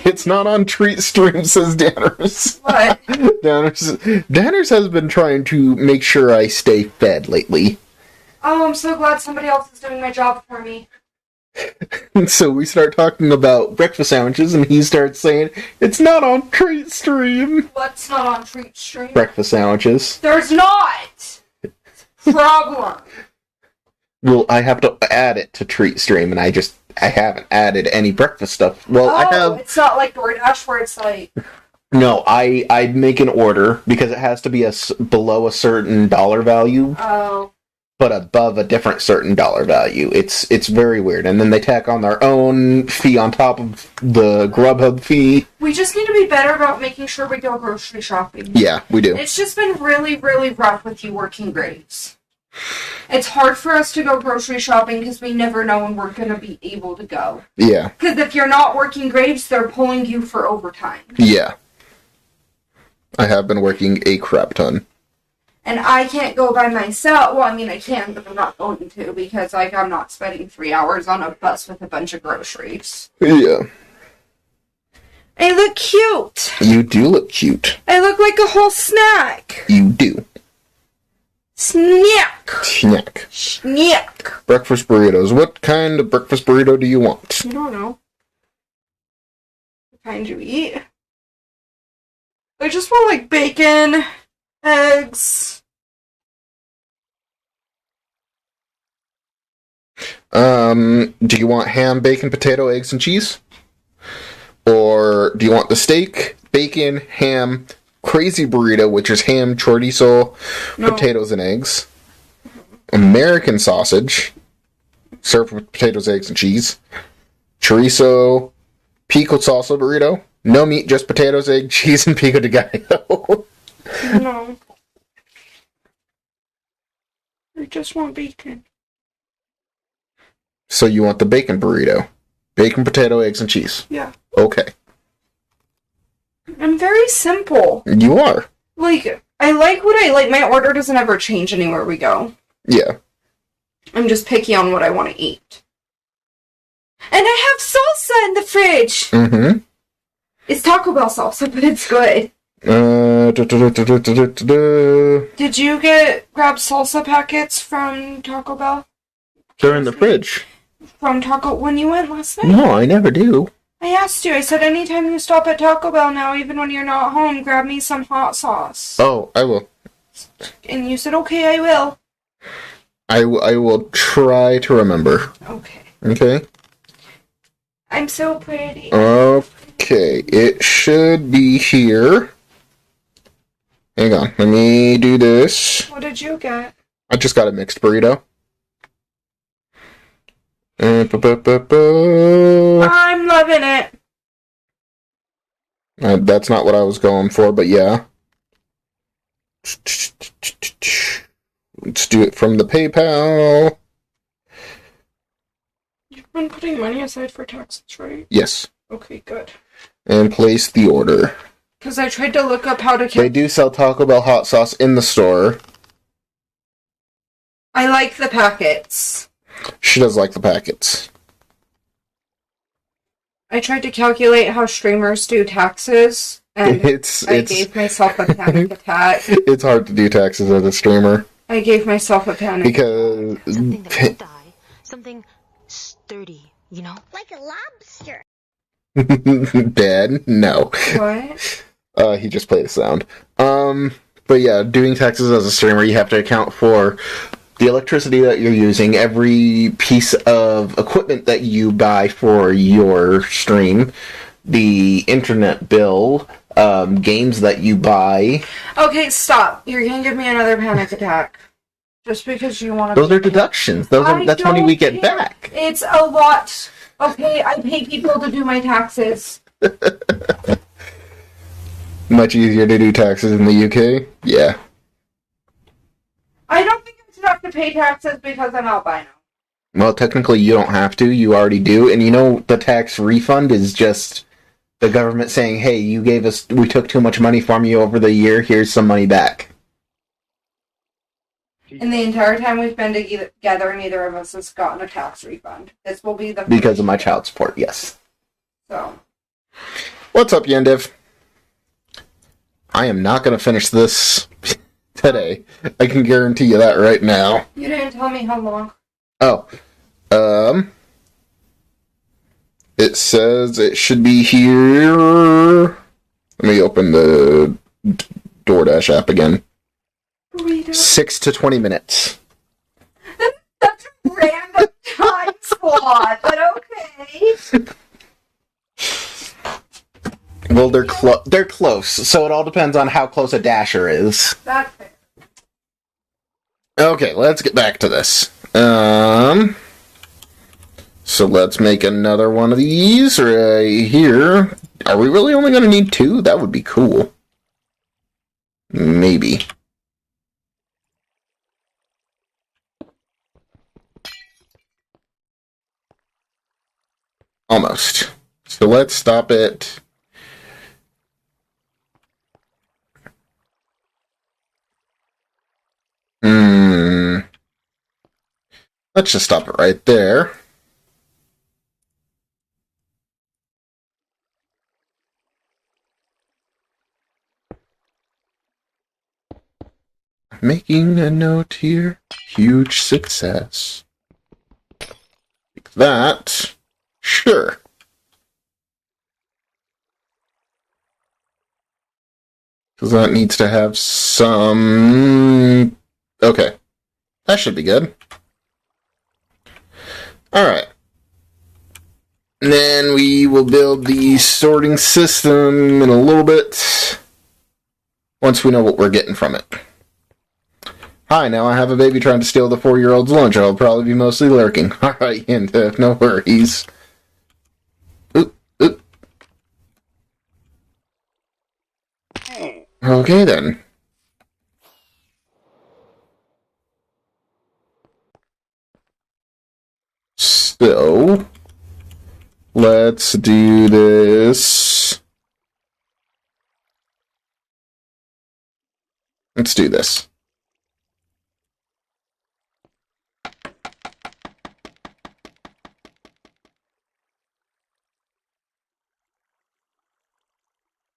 It's not on Treat Stream, says Danners. What? Danners has been trying to make sure I stay fed lately. Oh, I'm so glad somebody else is doing my job for me. So we start talking about breakfast sandwiches, and he starts saying, it's not on Treat Stream. What's not on Treat Stream? Breakfast sandwiches. There's not! Problem. Well, I have to add it to Treat Stream, and I haven't added any breakfast stuff. Well, I have... it's not like DoorDash where it's like... No, I make an order, because it has to be below a certain dollar value. Oh. But above a different certain dollar value. It's very weird. And then they tack on their own fee on top of the Grubhub fee. We just need to be better about making sure we go grocery shopping. Yeah, we do. It's just been really, really rough with you working grades. It's hard for us to go grocery shopping because we never know when we're going to be able to go. Yeah. Because if you're not working graves, they're pulling you for overtime. Yeah. I have been working a crap ton. And I can't go by myself. Well, I mean, I can, but I'm not going to because, like, I'm not spending 3 hours on a bus with a bunch of groceries. Yeah. I look cute. You do look cute. I look like a whole snack. You do. Snack. Snack. Snack. Breakfast burritos. What kind of breakfast burrito do you want? I don't know. What kind you eat? I just want, like, bacon, eggs. Do you want ham, bacon, potato, eggs, and cheese? Or do you want the steak, bacon, ham, crazy burrito, which is ham, chorizo, potatoes, and eggs? American sausage, served with potatoes, eggs, and cheese. Chorizo, pico salsa burrito. No meat, just potatoes, egg, cheese, and pico de gallo. No. I just want bacon. So you want the bacon burrito. Bacon, potato, eggs, and cheese. Yeah. Okay. I'm very simple. You are. Like, I like what I like. My order doesn't ever change anywhere we go. Yeah. I'm just picky on what I want to eat. And I have salsa in the fridge! Mm-hmm. It's Taco Bell salsa, but it's good. Did you grab salsa packets from Taco Bell? They're in the fridge. From when you went last night? No, I never do. I asked you. I said anytime you stop at Taco Bell now, even when you're not home, grab me some hot sauce. Oh, I will. And you said, okay, I will. I will try to remember. Okay. Okay? I'm so pretty. Okay, it should be here. Hang on, let me do this. What did you get? I just got a mixed burrito. I'm loving it. That's not what I was going for, but yeah. Let's do it from the PayPal. You've been putting money aside for taxes, right? Yes. Okay, good. And place the order. Because I tried to look up how to... They do sell Taco Bell hot sauce in the store. I like the packets. She does like the packets. I tried to calculate how streamers do taxes, and I gave myself a panic attack. It's hard to do taxes as a streamer. I gave myself a panic because something that won't die, something sturdy, you know, like a lobster. Dad, no. What? He just played a sound. But yeah, doing taxes as a streamer, you have to account for the electricity that you're using, every piece of equipment that you buy for your stream, the internet bill, games that you buy. Okay, stop. You're gonna give me another panic attack. Just because you want to... Those are deductions. That's money we get back. It's a lot. Okay, I pay people to do my taxes. Much easier to do taxes in the UK? Yeah. I don't think I should have to pay taxes because I'm albino. Well, technically you don't have to. You already do. And you know the tax refund is just the government saying, hey, we took too much money from you over the year, here's some money back. And the entire time we've been together, neither of us has gotten a tax refund. This will be the... Because of my child support, yes. So. What's up, Yendiv? I am not going to finish this today. I can guarantee you that right now. You didn't tell me how long. Oh. It says it should be here. Let me open the DoorDash app again. Burrito. 6 to 20 minutes. That's such a random time slot, but okay. Well, they're close, so it all depends on how close a dasher is. That's fair. Okay, let's get back to this. So let's make another one of these right here. Are we really only going to need 2? That would be cool. Maybe. Almost. So let's stop it. Let's just stop it right there. Making a note here. Huge success. Like that. Sure. Because that needs to have some... Okay. That should be good. Alright. Then we will build the sorting system in a little bit. Once we know what we're getting from it. Hi, now I have a baby trying to steal the 4-year-old's lunch. I'll probably be mostly lurking. Alright, and no worries. Oop, oop. Okay then. So, let's do this. Let's do this.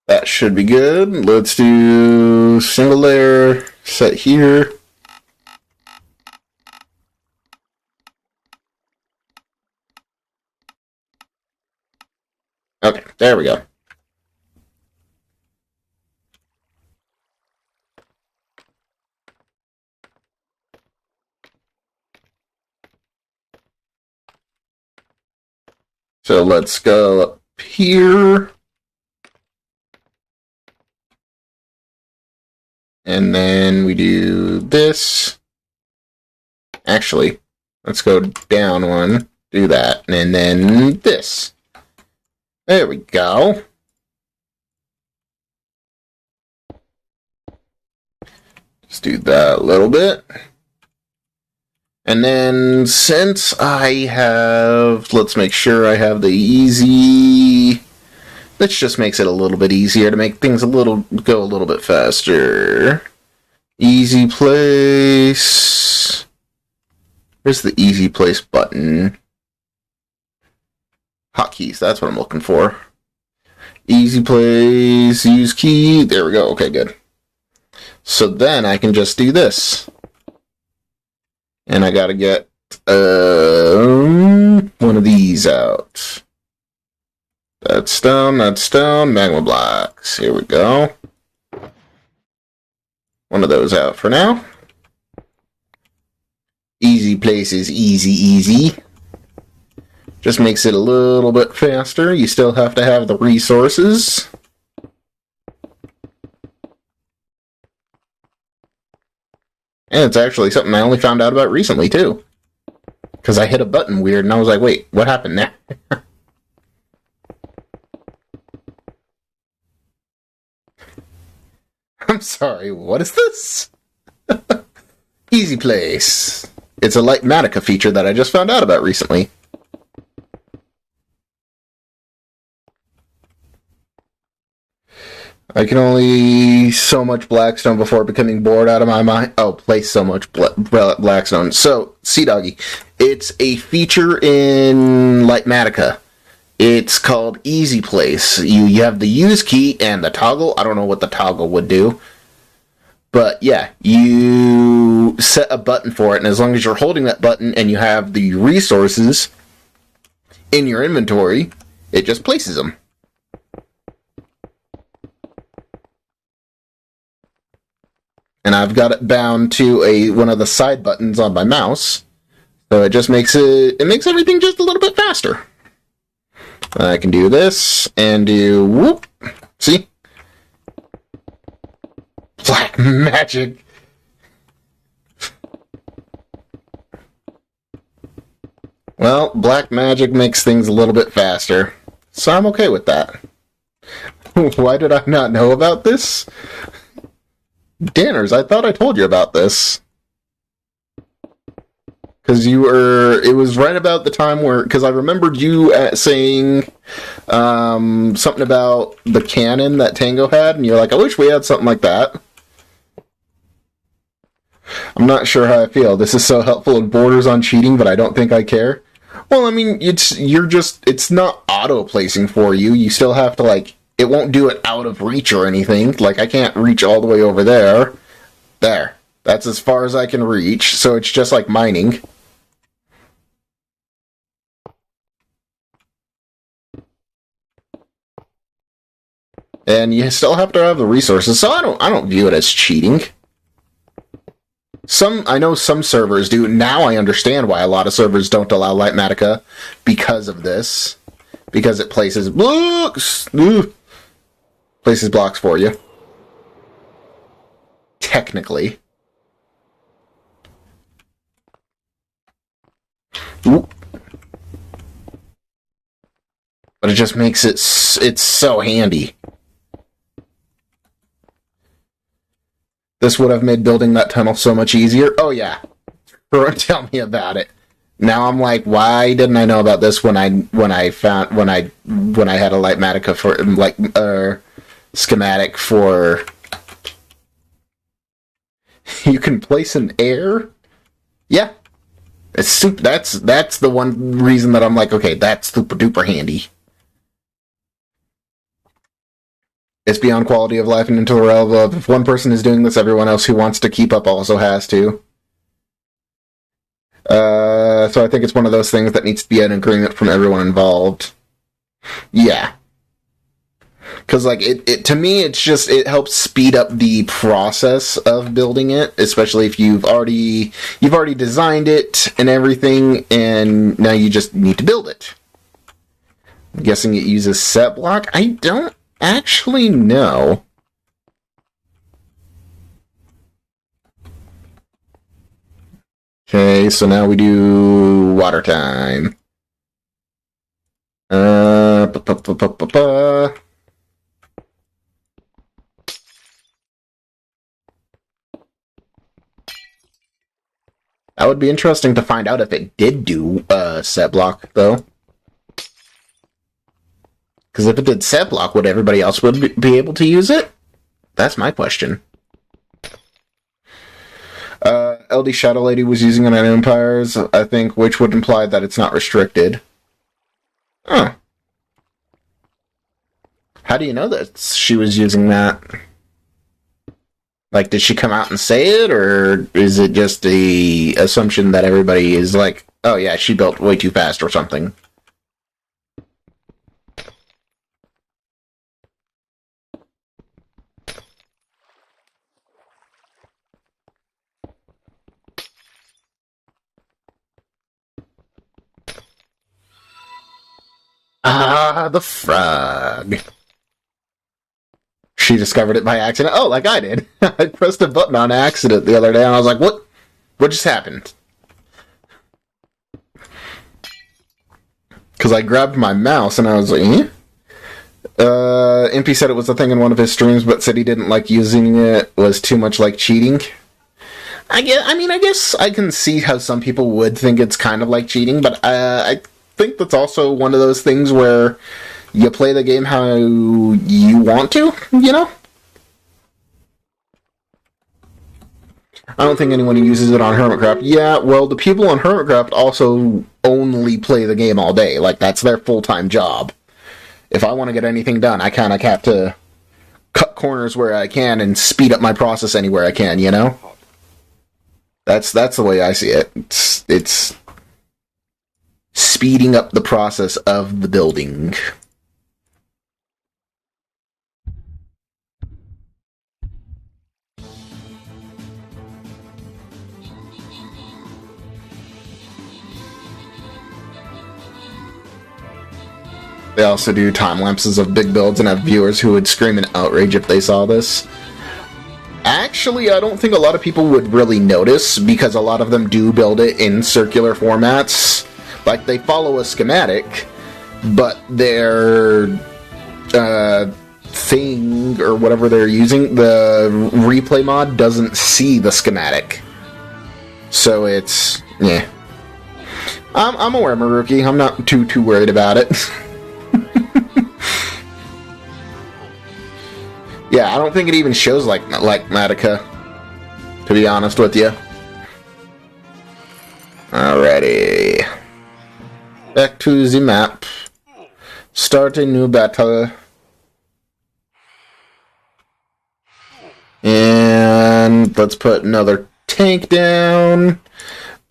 That should be good. Let's do single layer, set here. Okay, there we go. So let's go up here. And then we do this. Actually, let's go down one, do that, and then this. There we go. Just do that a little bit. And then since I have, let's make sure I have the easy, this just makes it a little bit easier to make things go a little bit faster. Easy place. Where's the easy place button? Hotkeys, that's what I'm looking for. Easy place, use key. There we go. Okay, good. So then I can just do this. And I gotta get one of these out. That's stone, magma blocks. Here we go. One of those out for now. Easy place is easy. Just makes it a little bit faster. You still have to have the resources. And it's actually something I only found out about recently, too. Because I hit a button weird, and I was like, wait, what happened there? I'm sorry, what is this? Easy place. It's a Lightmatica feature that I just found out about recently. I can only so much blackstone before becoming bored out of my mind. Oh, place so much blackstone. So, Sea Doggy, it's a feature in Lightmatica. It's called Easy Place. You have the use key and the toggle. I don't know what the toggle would do. But yeah, you set a button for it, and as long as you're holding that button and you have the resources in your inventory, it just places them. And I've got it bound to one of the side buttons on my mouse, so it just makes makes everything just a little bit faster. I can do this and do whoop. See? Black magic. Well, black magic makes things a little bit faster, so I'm okay with that. Why did I not know about this? Danners, I thought I told you about this. Because it was right about the time where, because I remembered you saying something about the cannon that Tango had, and you're like, I wish we had something like that. I'm not sure how I feel. This is so helpful and borders on cheating, but I don't think I care. Well, I mean, it's not auto-placing for you. You still have to, like, it won't do it out of reach or anything. Like, I can't reach all the way over there. There. That's as far as I can reach, so it's just like mining. And you still have to have the resources, so I don't view it as cheating. I know some servers do. Now I understand why a lot of servers don't allow Lightmatica because of this. Because it places blocks. Places blocks for you. Technically. Oop. But it just makes it's so handy. This would have made building that tunnel so much easier. Oh yeah, tell me about it. Now I'm like, why didn't I know about this when I had a Lightmatica for schematic for? You can place an air. Yeah, it's that's the one reason that I'm like, okay, that's super duper handy. It's beyond quality of life and into the realm of if one person is doing this, everyone else who wants to keep up also has to. So I think it's one of those things that needs to be an agreement from everyone involved. Yeah. Because, like, it to me, it helps speed up the process of building it, especially if you've already designed it and everything, and now you just need to build it. I'm guessing it uses set block? I don't actually know. Okay, so now we do water time. That would be interesting to find out if it did do set block, though. Because if it did set block, would everybody else be able to use it? That's my question. LD Shadow Lady was using it on Empires, I think, which would imply that it's not restricted. Huh. How do you know that she was using that? Like, did she come out and say it, or is it just the assumption that everybody is like, oh yeah, she built way too fast or something? Ah, the frog. She discovered it by accident. Oh, like I did. I pressed a button on accident the other day, and I was like, what? What just happened? Because I grabbed my mouse, and I was like, eh? MP said it was a thing in one of his streams, but said he didn't like using it, was too much like cheating. I guess I can see how some people would think it's kind of like cheating, but I think that's also one of those things where you play the game how you want to, you know? I don't think anyone uses it on HeroCraft. Yeah, well, the people on HeroCraft also only play the game all day. Like, that's their full-time job. If I want to get anything done, I kind of have to cut corners where I can and speed up my process anywhere I can, you know? That's the way I see it. It's speeding up the process of the building. They also do time lapses of big builds and have viewers who would scream in outrage if they saw this. Actually, I don't think a lot of people would really notice, because a lot of them do build it in circular formats. Like, they follow a schematic, but their thing, or whatever they're using, the replay mod doesn't see the schematic. So it's, yeah. I'm aware, Maruki. I'm not too worried about it. Yeah, I don't think it even shows like Madoka, to be honest with you. Alrighty. Back to the map. Start a new battle. And let's put another tank down.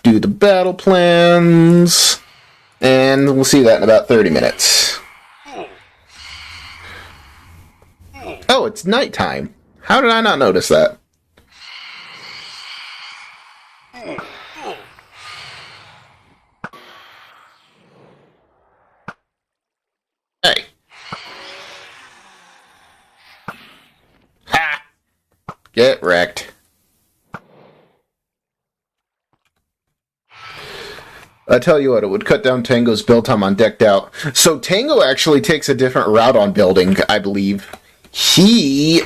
Do the battle plans. And we'll see that in about 30 minutes. Oh, it's nighttime. How did I not notice that? Hey. Ha! Get wrecked. I tell you what, it would cut down Tango's build time on Decked Out. So Tango actually takes a different route on building, I believe. He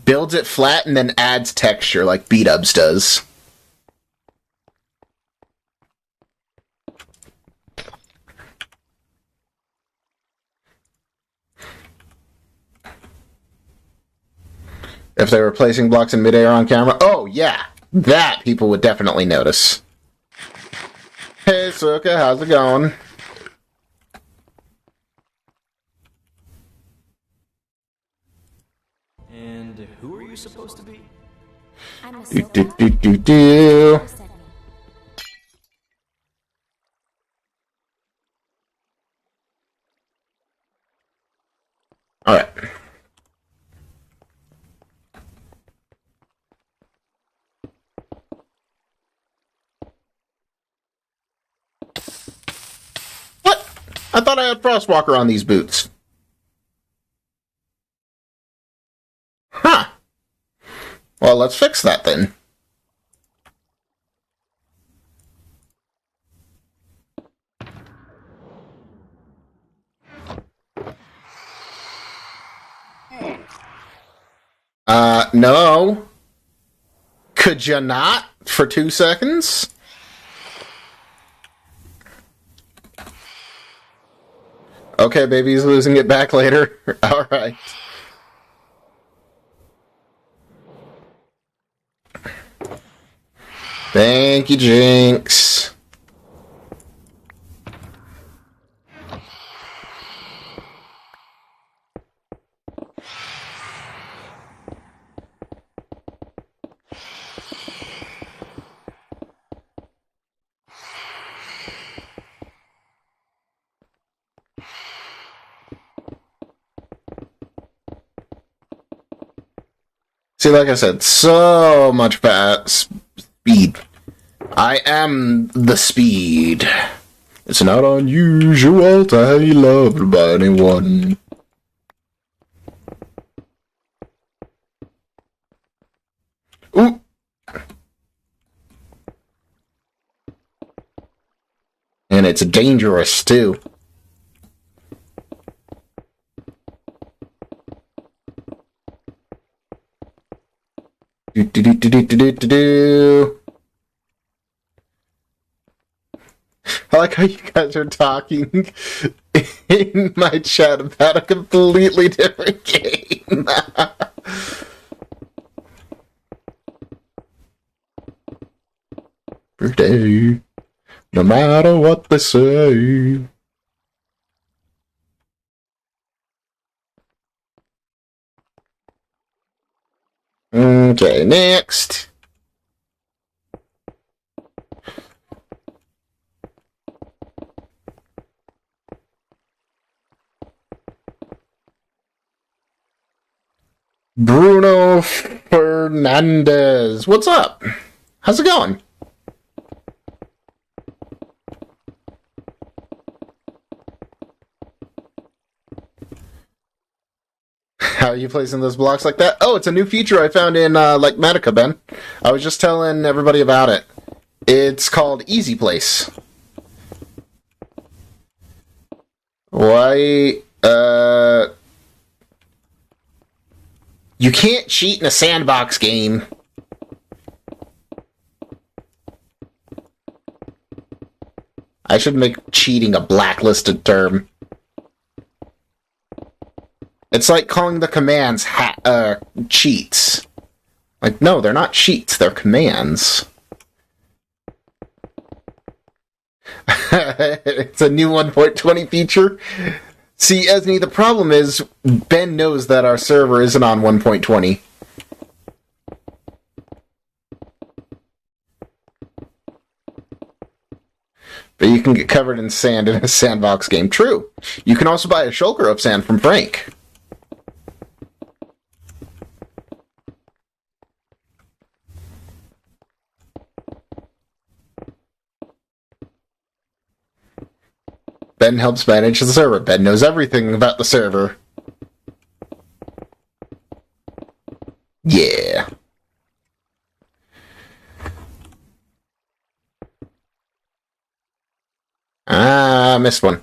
builds it flat and then adds texture like B-Dubs does. If they were placing blocks in midair on camera, oh yeah, that people would definitely notice. Hey Suka, how's it going? And who are you supposed to be? I'm a Do. Alright. What? I thought I had Frostwalker on these boots. Huh. Well, let's fix that then. No. Could you not for 2 seconds? Okay, baby's losing it back later. Alright. Thank you, Jinx. See, like I said, so much speed. I am the speed. It's not unusual to be loved by anyone. Ooh. And it's dangerous, too. Do. I like how you guys are talking in my chat about a completely different game. Birthday, no matter what they say. Okay, next. Bruno Fernandez. What's up? How's it going? How are you placing those blocks like that? Oh, it's a new feature I found in, like, Madoka, Ben. I was just telling everybody about it. It's called Easy Place. Why, you can't cheat in a sandbox game. I should make cheating a blacklisted term. It's like calling the commands cheats. Like, no, they're not cheats, they're commands. It's a new 1.20 feature. See, Esme, the problem is, Ben knows that our server isn't on 1.20. But you can get covered in sand in a sandbox game. True. You can also buy a shulker of sand from Frank. Ben helps manage the server. Ben knows everything about the server. Yeah. Ah, missed one.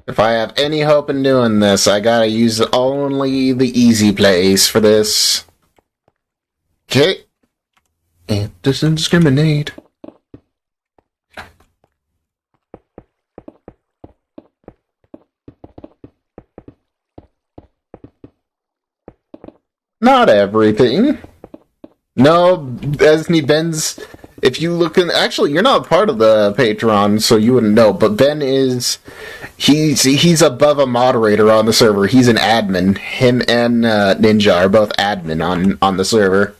If I have any hope in doing this, I gotta use only the easy place for this. Okay. It doesn't discriminate. Not everything. No, Esme, Ben's... If you look in... Actually, you're not part of the Patreon, so you wouldn't know, but Ben is... He's above a moderator on the server. He's an admin. Him and Ninja are both admin on the server.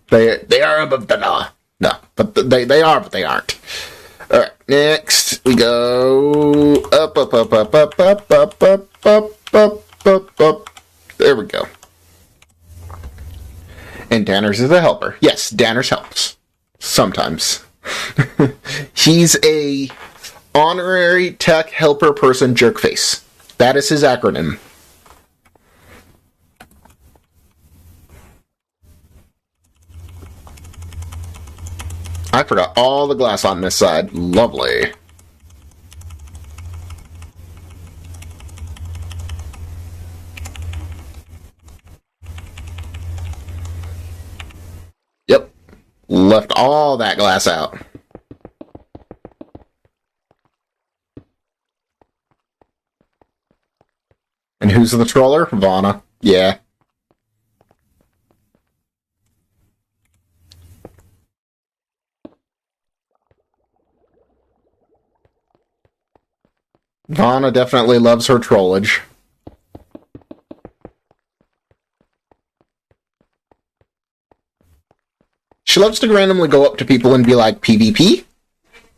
They are above the law. No, but they are, but they aren't. Alright, next we go up. There we go. And Danners is a helper. Yes, Danners helps. Sometimes. He's a honorary tech helper person jerkface. That is his acronym. I forgot all the glass on this side. Lovely. Yep. Left all that glass out. And who's the troller? Vana. Yeah. Vana definitely loves her trollage. She loves to randomly go up to people and be like, PvP?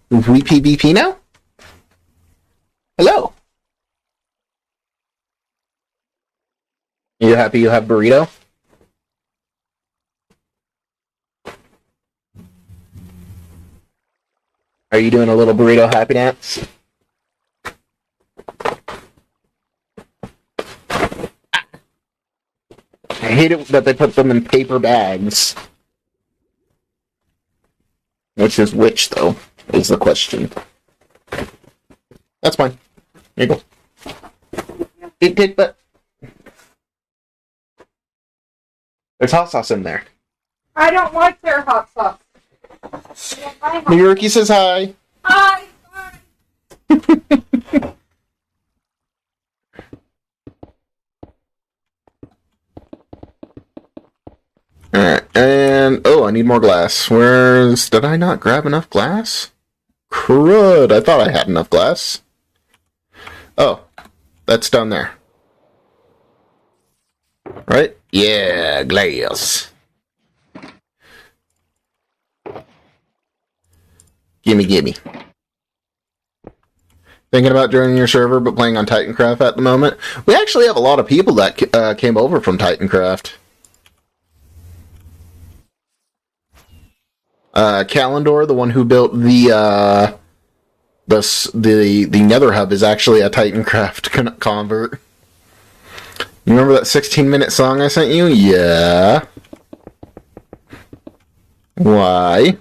We PvP now? Hello? Are you happy you have burrito? Are you doing a little burrito happy dance? I hate it that they put them in paper bags. Which is which, though, is the question. That's fine. Here you go. Big butt. There's hot sauce in there. I don't like their hot sauce. New Yorkie says hi. Hi. Alright, and... Oh, I need more glass. Did I not grab enough glass? Crud, I thought I had enough glass. Oh, that's down there. Right? Yeah, glass. Gimme. Thinking about joining your server, but playing on TitanCraft at the moment? We actually have a lot of people that came over from TitanCraft. Kalendor, the one who built the Nether Hub, is actually a TitanCraft convert. You remember that 16-minute song I sent you? Yeah. Why?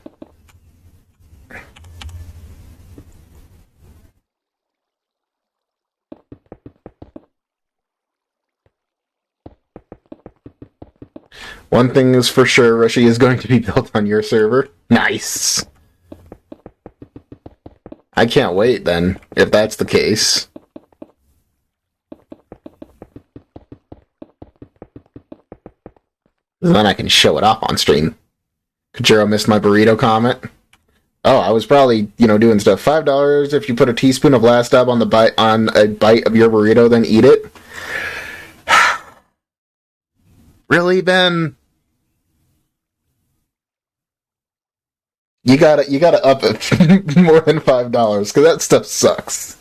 One thing is for sure, Rushy is going to be built on your server. Nice! I can't wait, then, if that's the case. Then I can show it off on stream. Kajiro missed my burrito comment. Oh, I was probably, doing stuff. $5 if you put a teaspoon of Last Dab on a bite of your burrito, then eat it. Really, Ben? You gotta up it more than $5 because that stuff sucks.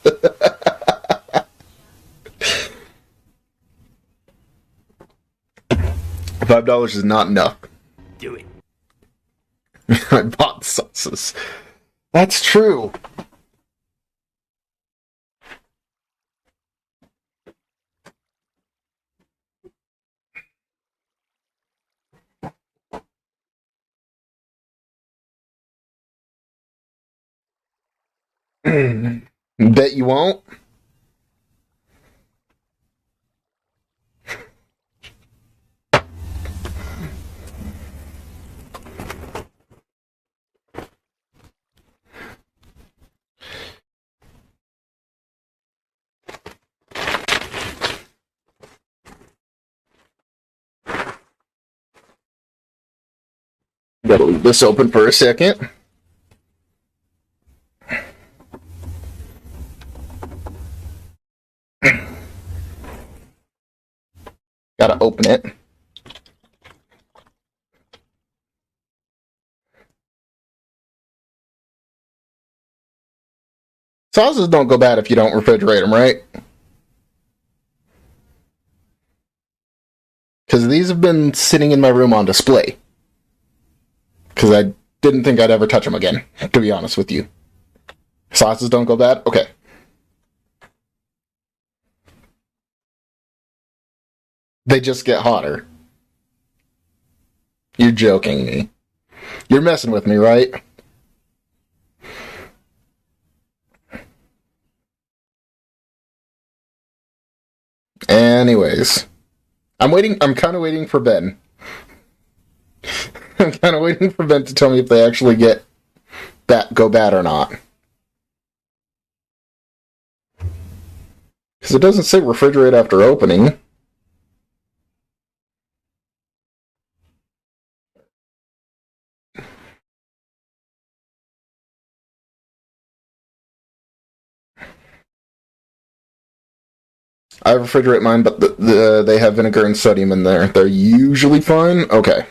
$5 is not enough. Do it. I bought sauces. That's true. Bet you won't? Gotta leave this open for a second. Gotta open it. Sauces don't go bad if you don't refrigerate them, right? Because these have been sitting in my room on display. Because I didn't think I'd ever touch them again, to be honest with you. Sauces don't go bad? Okay. They just get hotter. You're joking me. You're messing with me, right? Anyways. I'm kind of waiting for Ben. I'm kind of waiting for Ben to tell me if they actually go bad or not. Because it doesn't say refrigerate after opening. I refrigerate mine, but they have vinegar and sodium in there. They're usually fine? Okay.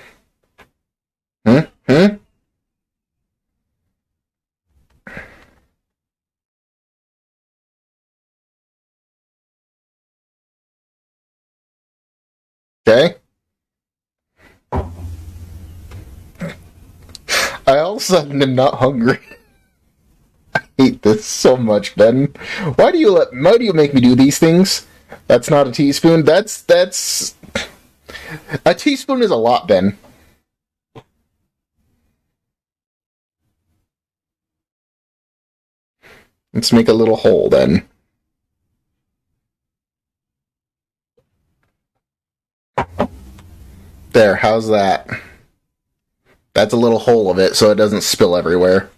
Okay. I all of a sudden am not hungry. I hate this so much, Ben. Why do you make me do these things? That's not a teaspoon. That's a teaspoon is a lot, Ben. Let's make a little hole then. There, how's that? That's a little hole of it so it doesn't spill everywhere.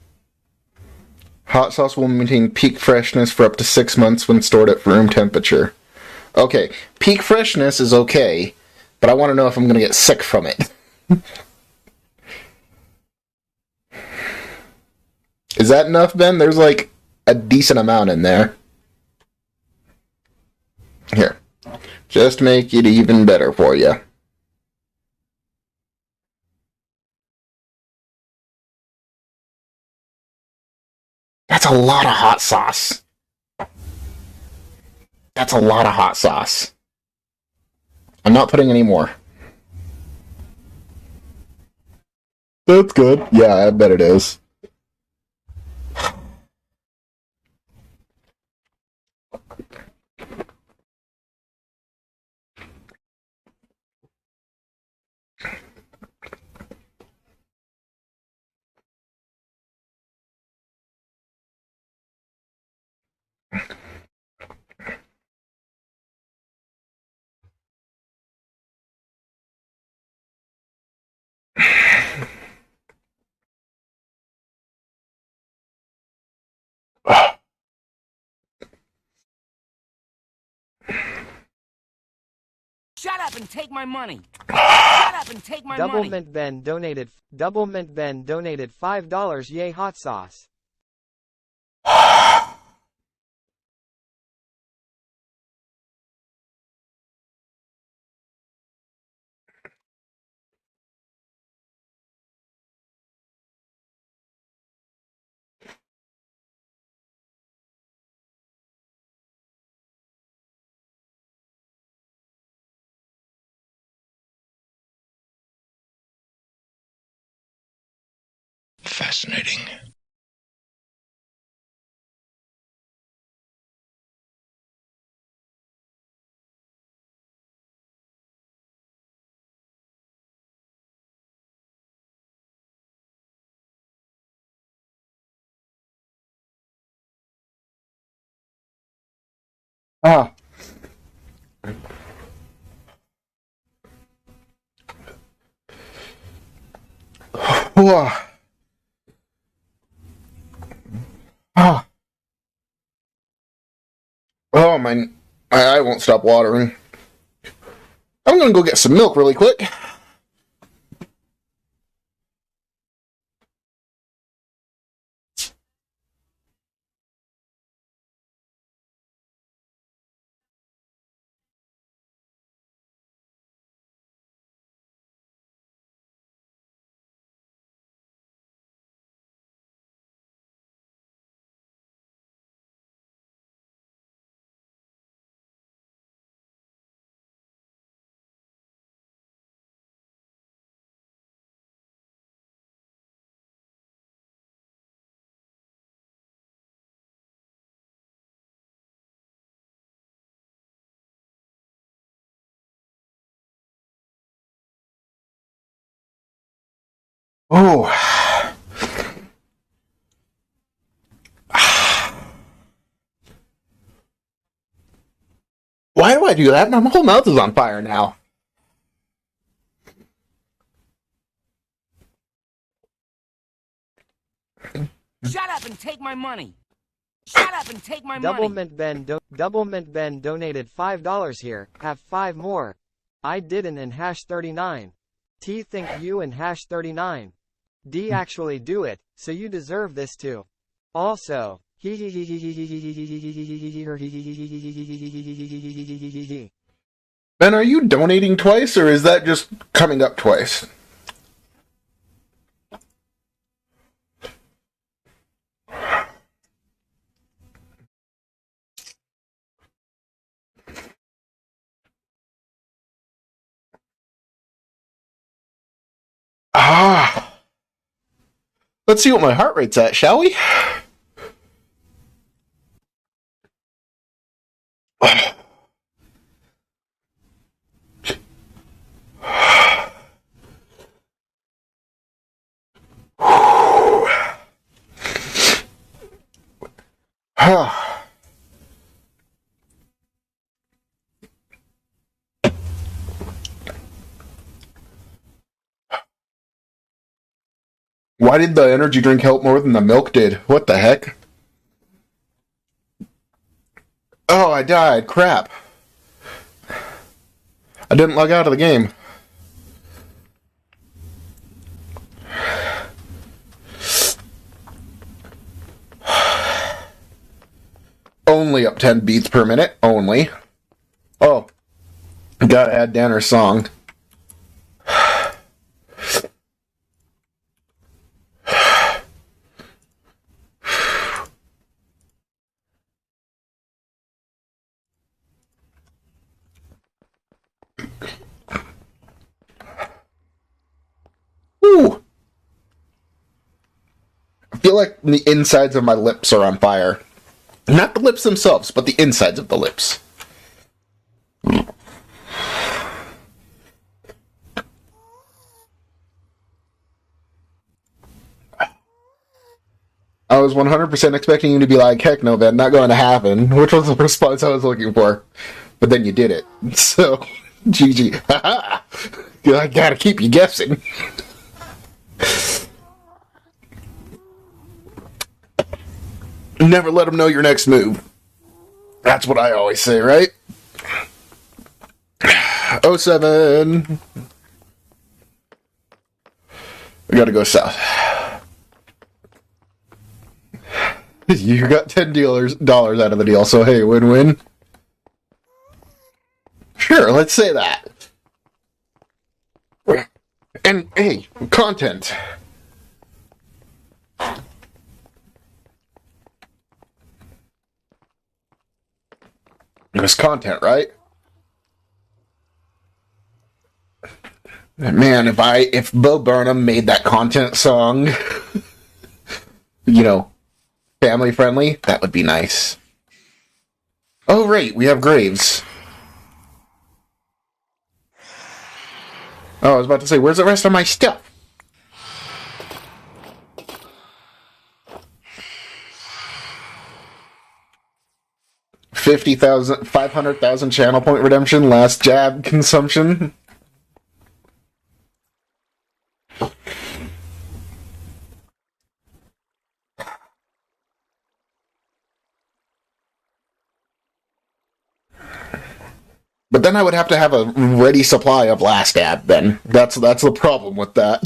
Hot sauce will maintain peak freshness for up to 6 months when stored at room temperature. Okay, peak freshness is okay, but I want to know if I'm going to get sick from it. Is that enough, Ben? There's like a decent amount in there. Here. Just make it even better for you. That's a lot of hot sauce. That's a lot of hot sauce. I'm not putting any more. That's good. Yeah, I bet it is. Shut up and take my money. Shut up and take my Double money. Mint Ben donated $5. Yay, hot sauce. Fascinating. Ah. Ah. Oh, my eye won't stop watering. I'm gonna go get some milk really quick. Oh. Why do I do that? My whole mouth is on fire now. Shut up and take my money. Shut up and take my Double money. Mint Ben donated $5 here. Have 5 more. I didn't and #39. T think you and #39. D actually do it, so you deserve this too. Also, Ben, are you donating twice, or is that just coming up twice? Ah. Let's see what my heart rate's at, shall we? Why did the energy drink help more than the milk did? What the heck? Oh, I died. Crap. I didn't log out of the game. Only up 10 beats per minute. Only. Oh. Gotta add Danner's song. Ooh. I feel like the insides of my lips are on fire. Not the lips themselves, but the insides of the lips. I was 100% expecting you to be like, heck no, Ben, not going to happen, which was the response I was looking for. But then you did it. So, GG. I gotta keep you guessing. Never let them know your next move. That's what I always say, right? 07. We gotta go south. You got $10 out of the deal, so hey, win-win. Sure, let's say that. And hey, content. It was content, right? Man, if Bo Burnham made that content song, you know, family friendly, that would be nice. Oh, right, we have graves. Oh, I was about to say, where's the rest of my stuff? $500,000 channel point redemption, last jab consumption. But then I would have to have a ready supply of last ad, then. That's the problem with that.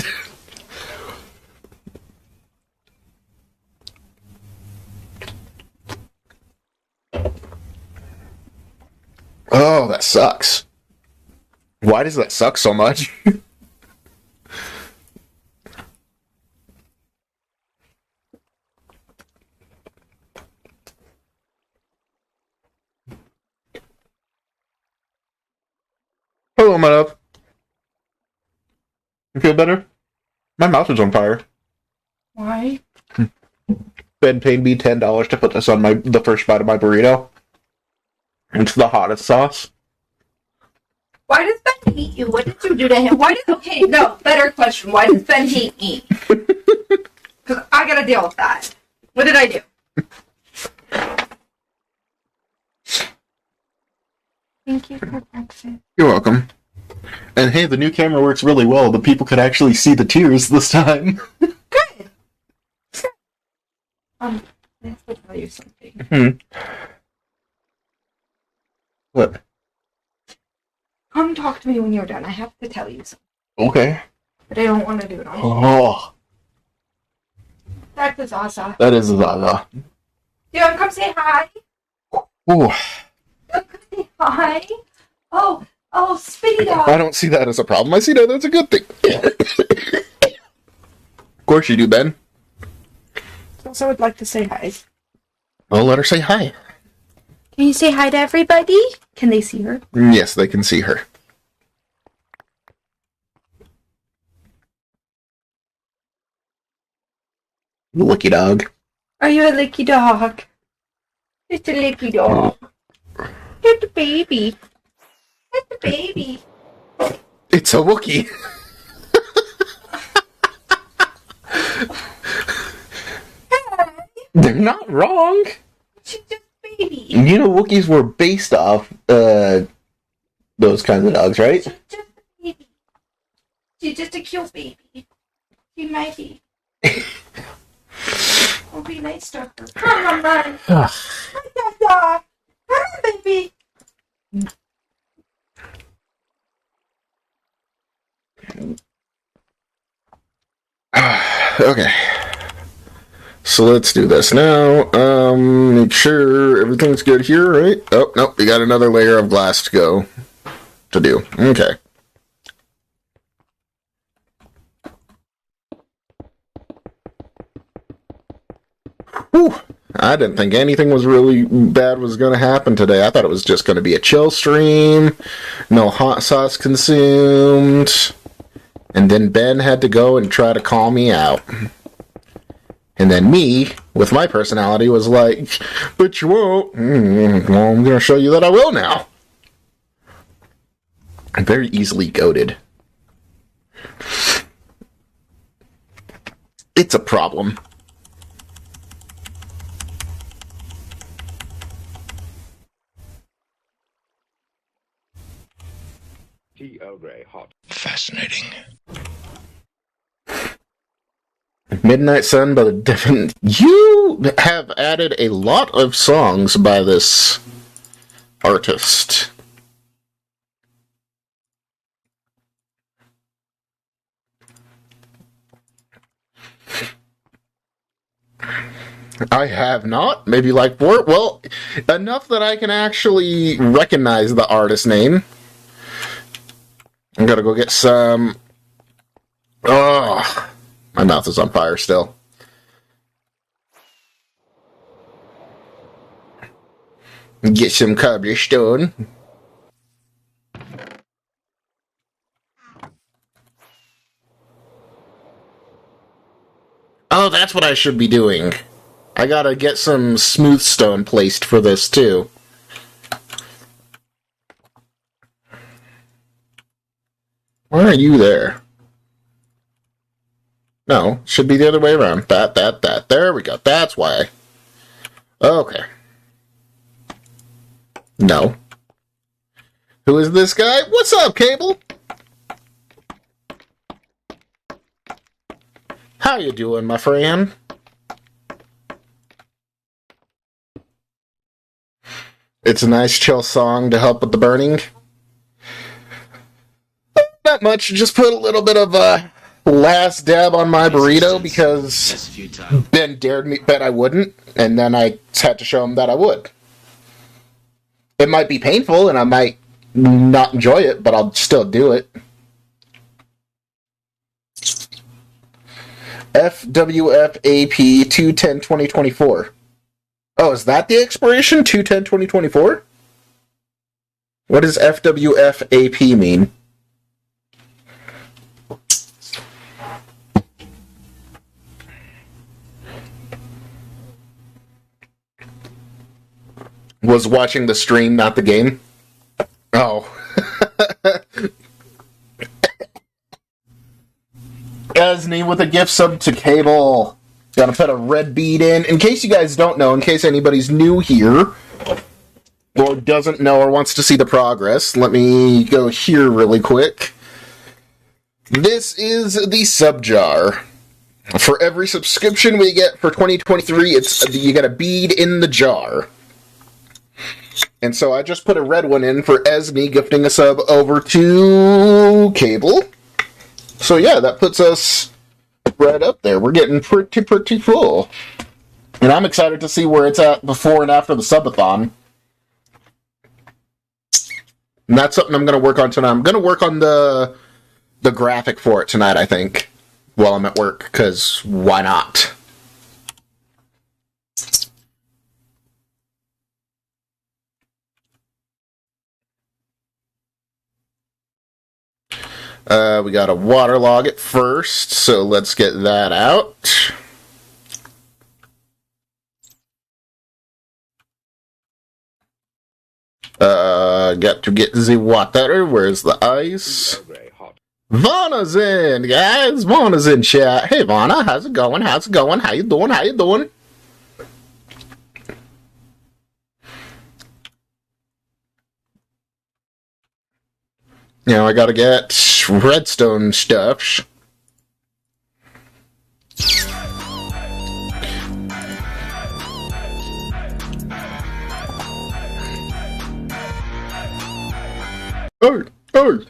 Oh, that sucks. Why does that suck so much? Hello, my love. You feel better? My mouth is on fire. Why? Ben paid me $10 to put this on the first bite of my burrito. It's the hottest sauce. Why does Ben hate you? What did you do to him? Okay, no, better question. Why does Ben hate me? Because I gotta deal with that. What did I do? Thank you for breakfast. You're welcome. And hey, the new camera works really well. The people could actually see the tears this time. Good. I have to tell you something. What? Come talk to me when you're done. I have to tell you something. Okay. But I don't want to do it on Oh. That's Zaza. That is Zaza. You want to come say hi? Ooh. Come say hi? Oh, Spitty Dog. I don't see that as a problem. I see that as a good thing. Of course you do, Ben. Also would like to say hi. I'll let her say hi. Can you say hi to everybody? Can they see her? Yes, they can see her. Licky dog. Are you a licky dog? It's a licky dog. It's the baby. It's the baby. It's a Wookiee. They're not wrong. She's just a baby. You know, Wookiees were based off those kinds of dogs, right? She's just a baby. She's just a cute baby. She might be. We'll be nice to her. Come on, man. Hi, Dada. Come on, baby. Okay. So let's do this now. Make sure everything's good here, right? Oh, nope, we got another layer of glass to do. Okay. Whew. I didn't think anything was really bad was going to happen today. I thought it was just going to be a chill stream, no hot sauce consumed, and then Ben had to go and try to call me out. And then me, with my personality, was like, but you won't. Well, I'm going to show you that I will now. I'm very easily goaded. It's a problem. Fascinating. Midnight Sun by the different. You have added a lot of songs by this artist. I have not. Maybe like 4. Well, enough that I can actually recognize the artist name. I'm gonna go get some... Ugh. My mouth is on fire still. Get some cobblestone. Oh, that's what I should be doing. I gotta get some smooth stone placed for this, too. Why are you there? No, should be the other way around. That. There we go. That's why. Okay. No. Who is this guy? What's up, Cable? How you doing, my friend? It's a nice chill song to help with the burning. Not much, just put a little bit of last dab on my burrito because Ben dared me bet I wouldn't, and then I had to show him that I would. It might be painful and I might not enjoy it, but I'll still do it. FWFAP 2/10/2024. Oh, is that the expiration? 2/10/2024? What does FWFAP mean? Was watching the stream, not the game. Oh. Esney with a gift sub to Cable. Gotta put a red bead in. In case you guys don't know, in case anybody's new here, or doesn't know or wants to see the progress, let me go here really quick. This is the sub jar. For every subscription we get for 2023, you get a bead in the jar. And so I just put a red one in for Esme gifting a sub over to Cable. So yeah, that puts us right up there. We're getting pretty full. And I'm excited to see where it's at before and after the subathon. And that's something I'm going to work on tonight. I'm going to work on the graphic for it tonight, I think, while I'm at work, because why not? We gotta waterlog it first, so let's get that out. Got to get the water. Where's the ice? Vanna's in, guys. Vanna's in chat. Hey, Vanna, how's it going? How's it going? How you doing? How you doing? You know, I gotta get redstone stuff. Oh.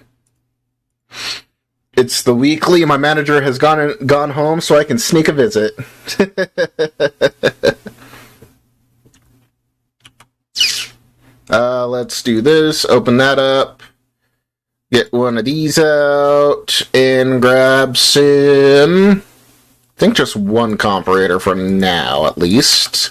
It's the weekly. My manager has gone home, so I can sneak a visit. Let's do this. Open that up. Get one of these out and grab some. I think just one comparator for now, at least.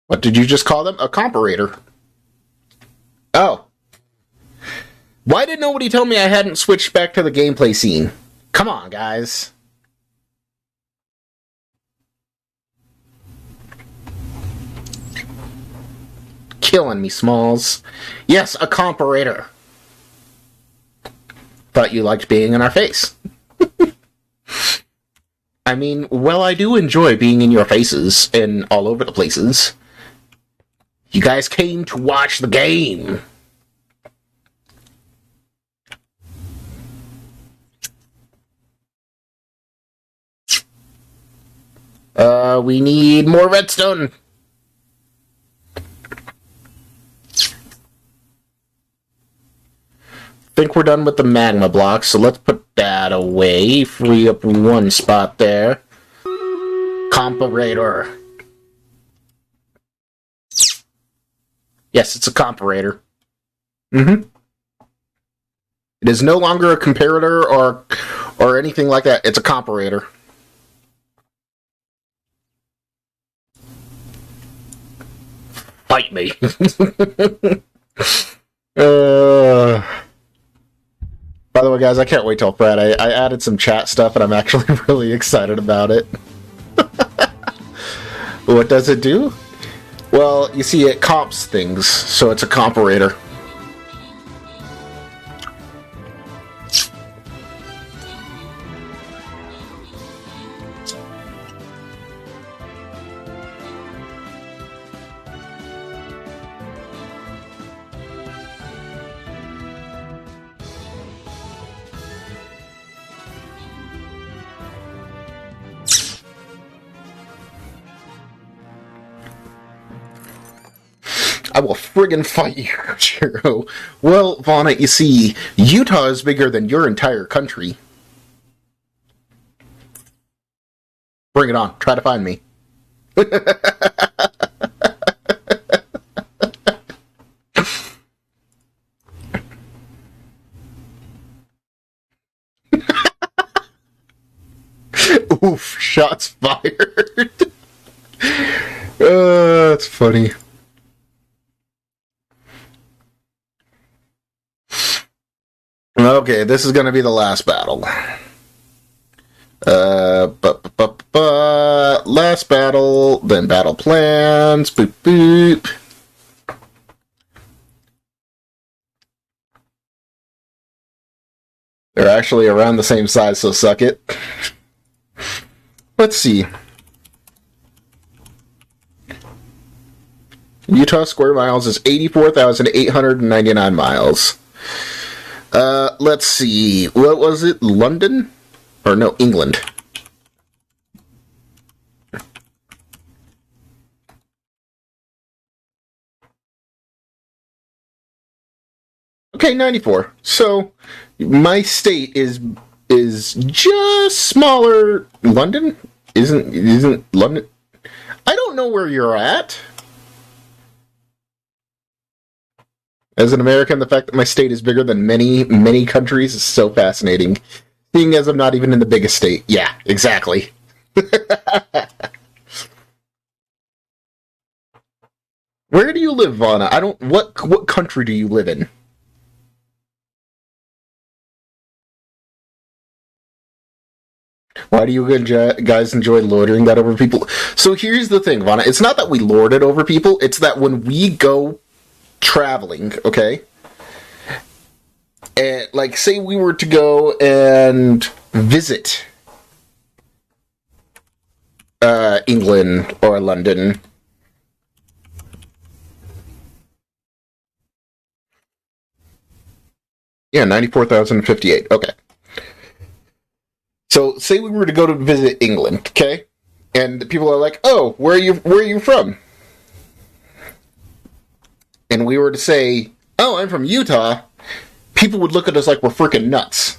What did you just call them? A comparator. Oh. Why did nobody tell me I hadn't switched back to the gameplay scene? Come on, guys. Killing me, Smalls. Yes, a comparator. Thought you liked being in our face. I mean, well, I do enjoy being in your faces and all over the places. You guys came to watch the game. We need more redstone. think we're done with the magma blocks, so let's put that away. Free up one spot there. Comparator. Yes, it's a comparator. Mm-hmm. It is no longer a comparator or anything like that. It's a comparator. Fight me. By the way, guys, I can't wait till Friday. I added some chat stuff, and I'm actually really excited about it. What does it do? Well, you see, it comps things, so it's a comparator. I will friggin' fight you, Shiro. Well, Vonna, you see, Utah is bigger than your entire country. Bring it on. Try to find me. Oof, shots fired. That's funny. Okay, this is going to be the last battle. Last battle, then battle plans. Boop, boop. They're actually around the same size, so suck it. Let's see. Utah square miles is 84,899 miles. Let's see. What was it? London? Or no, England. Okay, 94. So, my state is just smaller. London? Isn't London? I don't know where you're at. As an American, the fact that my state is bigger than many, many countries is so fascinating. Seeing as I'm not even in the biggest state. Yeah, exactly. Where do you live, Vonna? What country do you live in? Why do you guys enjoy lording that over people? So here's the thing, Vonna. It's not that we lord it over people. It's that when we go traveling, okay? And, like, say we were to go and visit England or London. Yeah, 94,058. Okay. So, say we were to go to visit England, okay? And people are like, "Oh, where are you from?" And we were to say, "Oh, I'm from Utah," people would look at us like we're freaking nuts.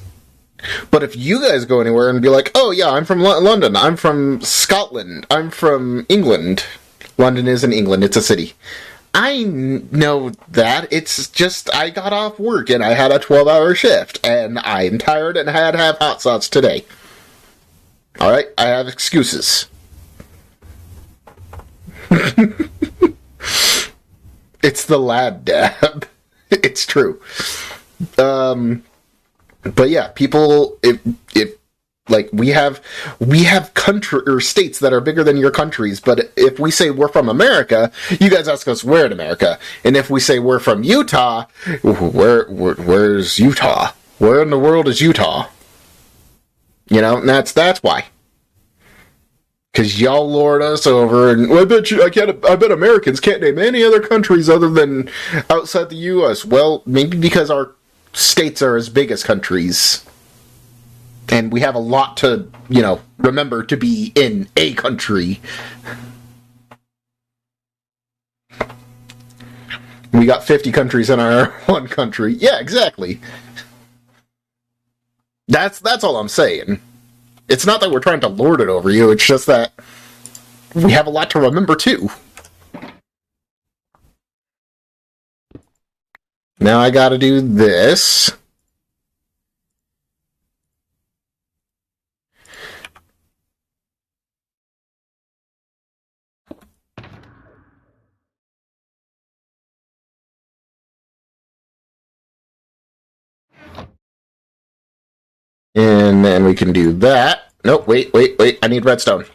But if you guys go anywhere and be like, "Oh, yeah, I'm from London, I'm from Scotland, I'm from England." London isn't England, it's a city. I know that. It's just I got off work and I had a 12-hour shift, and I'm tired and I had to have hot sauce today. Alright, I have excuses. It's the lad dab. It's true. But yeah, people, if like we have country or states that are bigger than your countries, but if we say we're from America, you guys ask us where in America, and if we say we're from Utah, where's Utah? Where in the world is Utah? You know, and that's why. Because y'all lord us over, and I bet Americans can't name any other countries other than outside the U.S. Well, maybe because our states are as big as countries. And we have a lot to, remember to be in a country. We got 50 countries in our one country. Yeah, exactly. That's all I'm saying. It's not that we're trying to lord it over you, it's just that we have a lot to remember, too. Now I gotta do this. And then we can do that. Nope, wait. I need redstone.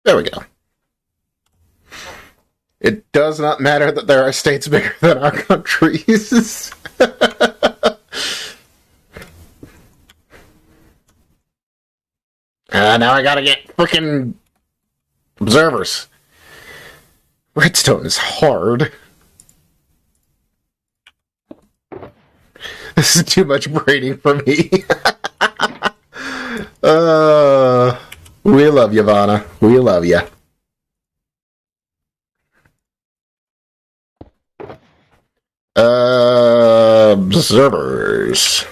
There we go. It does not matter that there are states bigger than our countries. Now I gotta get freaking observers. Redstone is hard. This is too much braiding for me. We love you, Vanna. We love you. Observers.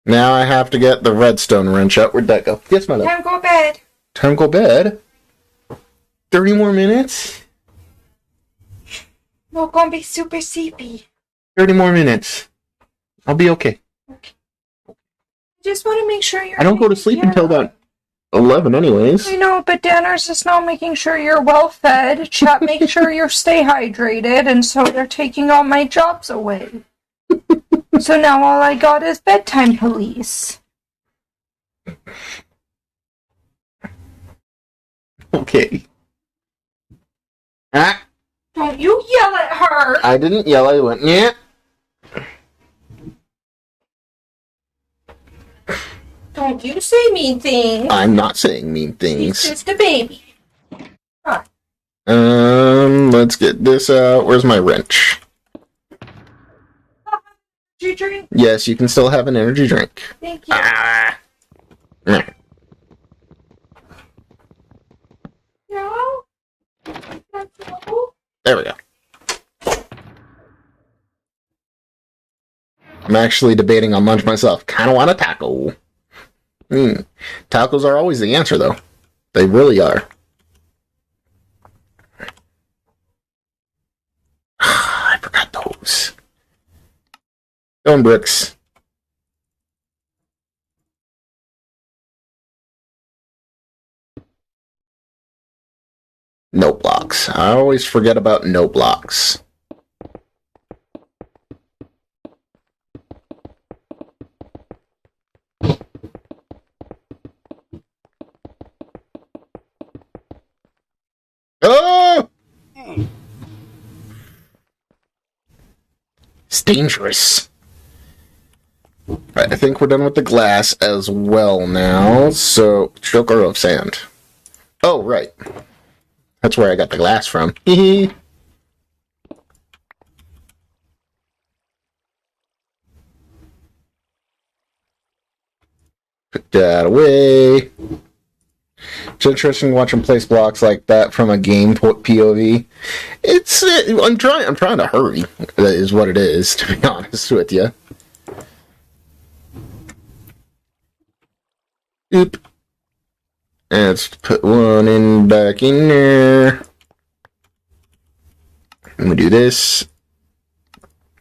Now I have to get the redstone wrench out. Where'd that go? Yes, my love. Time to go to bed. Time to go bed? 30 more minutes? We're gonna be super sleepy. 30 more minutes. I'll be okay. I just want to make sure you're... I don't go to sleep until about 11 anyways. I know, but Danner's is now making sure you're well fed. Chat, make sure you stay hydrated, and so they're taking all my jobs away. So now all I got is bedtime police. Okay. Ah, Don't you yell at her! I didn't yell, I went, yeah. Don't you say mean things. I'm not saying mean things. She's just a baby. Huh. Let's get this out. Where's my wrench? Did you drink? Yes, you can still have an energy drink. Thank you. Ah. No? There we go. I'm actually debating on lunch myself. Kinda want a taco. Tacos are always the answer, though. They really are. I forgot those. Stone bricks. Note blocks. I always forget about note blocks. Oh! It's dangerous. Right, I think we're done with the glass as well now. So, sugar of sand. Oh, right. That's where I got the glass from. Put that away. It's interesting watching place blocks like that from a game POV. I'm trying to hurry. That is what it is, to be honest with you. Oop. Let's put one in back in there. I'm gonna do this,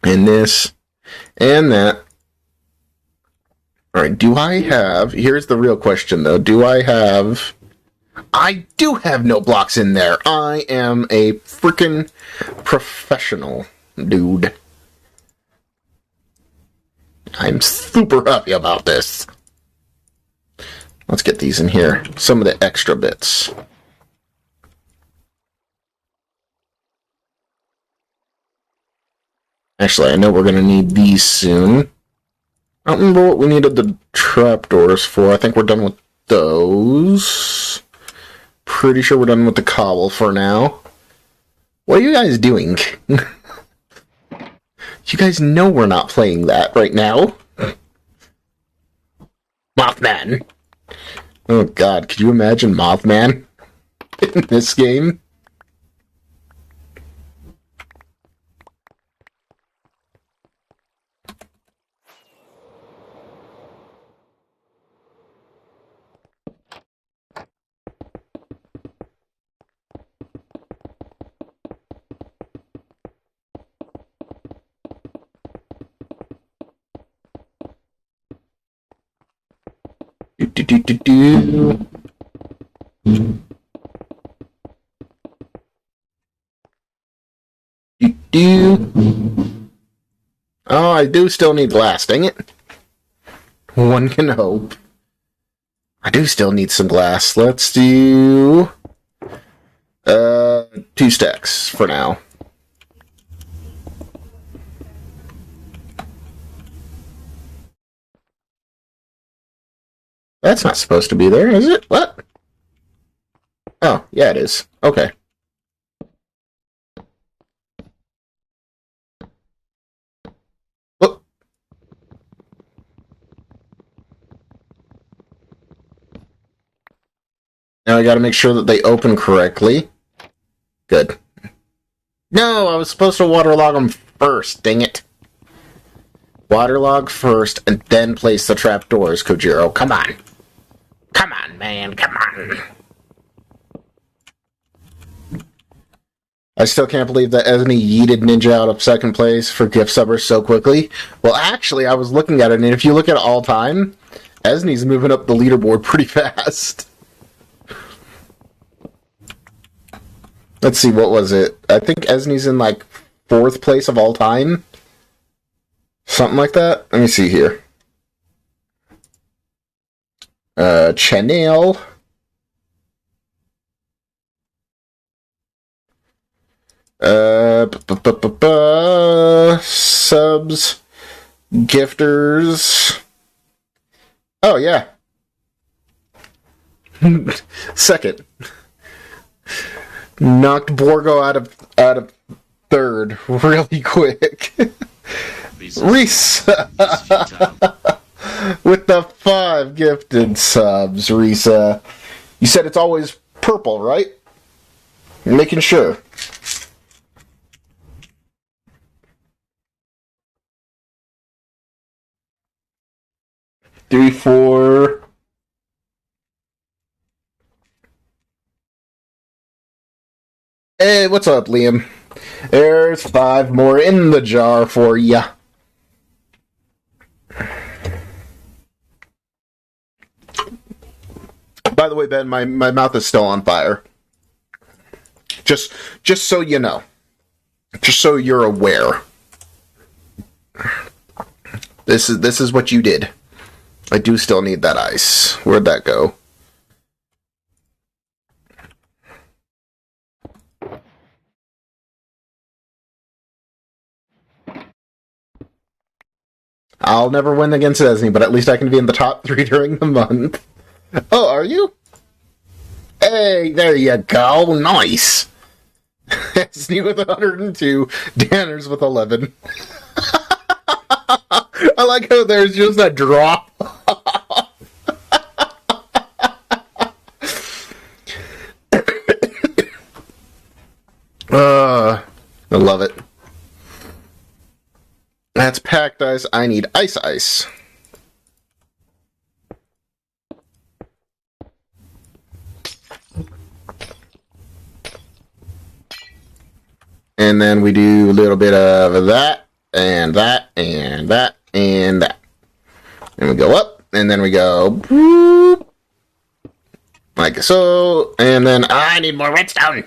and this, and that. Alright, here's the real question though, I do have no blocks in there. I am a freaking professional, dude. I'm super happy about this. Let's get these in here. Some of the extra bits. Actually, I know we're going to need these soon. I don't remember what we needed the trapdoors for. I think we're done with those. Pretty sure we're done with the cobble for now. What are you guys doing? You guys know we're not playing that right now. Mothman. Oh god, could you imagine Mothman in this game? Do. Oh, I do still need glass, dang it. One can hope. I do still need some glass. Let's do 2 stacks for now. That's not supposed to be there, is it? What? Oh, yeah, it is. Okay. Oh. Now I gotta make sure that they open correctly. Good. No, I was supposed to waterlog them first, dang it. Waterlog first, and then place the trapdoors, Kojiro. Come on. Come on, man, come on. I still can't believe that Esme yeeted Ninja out of second place for gift subbers so quickly. Well, actually, I was looking at it, and if you look at all time, Esme's moving up the leaderboard pretty fast. Let's see, what was it? I think Esme's in, like, 4th place of all time. Something like that. Let me see here. Chanel. Subs. Gifters. Oh, yeah. Second. Knocked Borgo out of 3rd really quick. Risa with the 5 gifted subs. Risa, you said it's always purple, right? Making sure. Three, 4. Hey, what's up, Liam? There's 5 more in the jar for ya. By the way, Ben, my mouth is still on fire. Just so you know. Just so you're aware. This is what you did. I do still need that ice. Where'd that go? I'll never win against Esme, but at least I can be in the top 3 during the month. Oh, are you? Hey, there you go. Nice. Esme with 102, Danners with 11. I like how there's just a drop. I love it. That's packed ice. I need ice. And then we do a little bit of that, and that, and that, and that. And we go up, and then we go boop, like so, and then I need more redstone.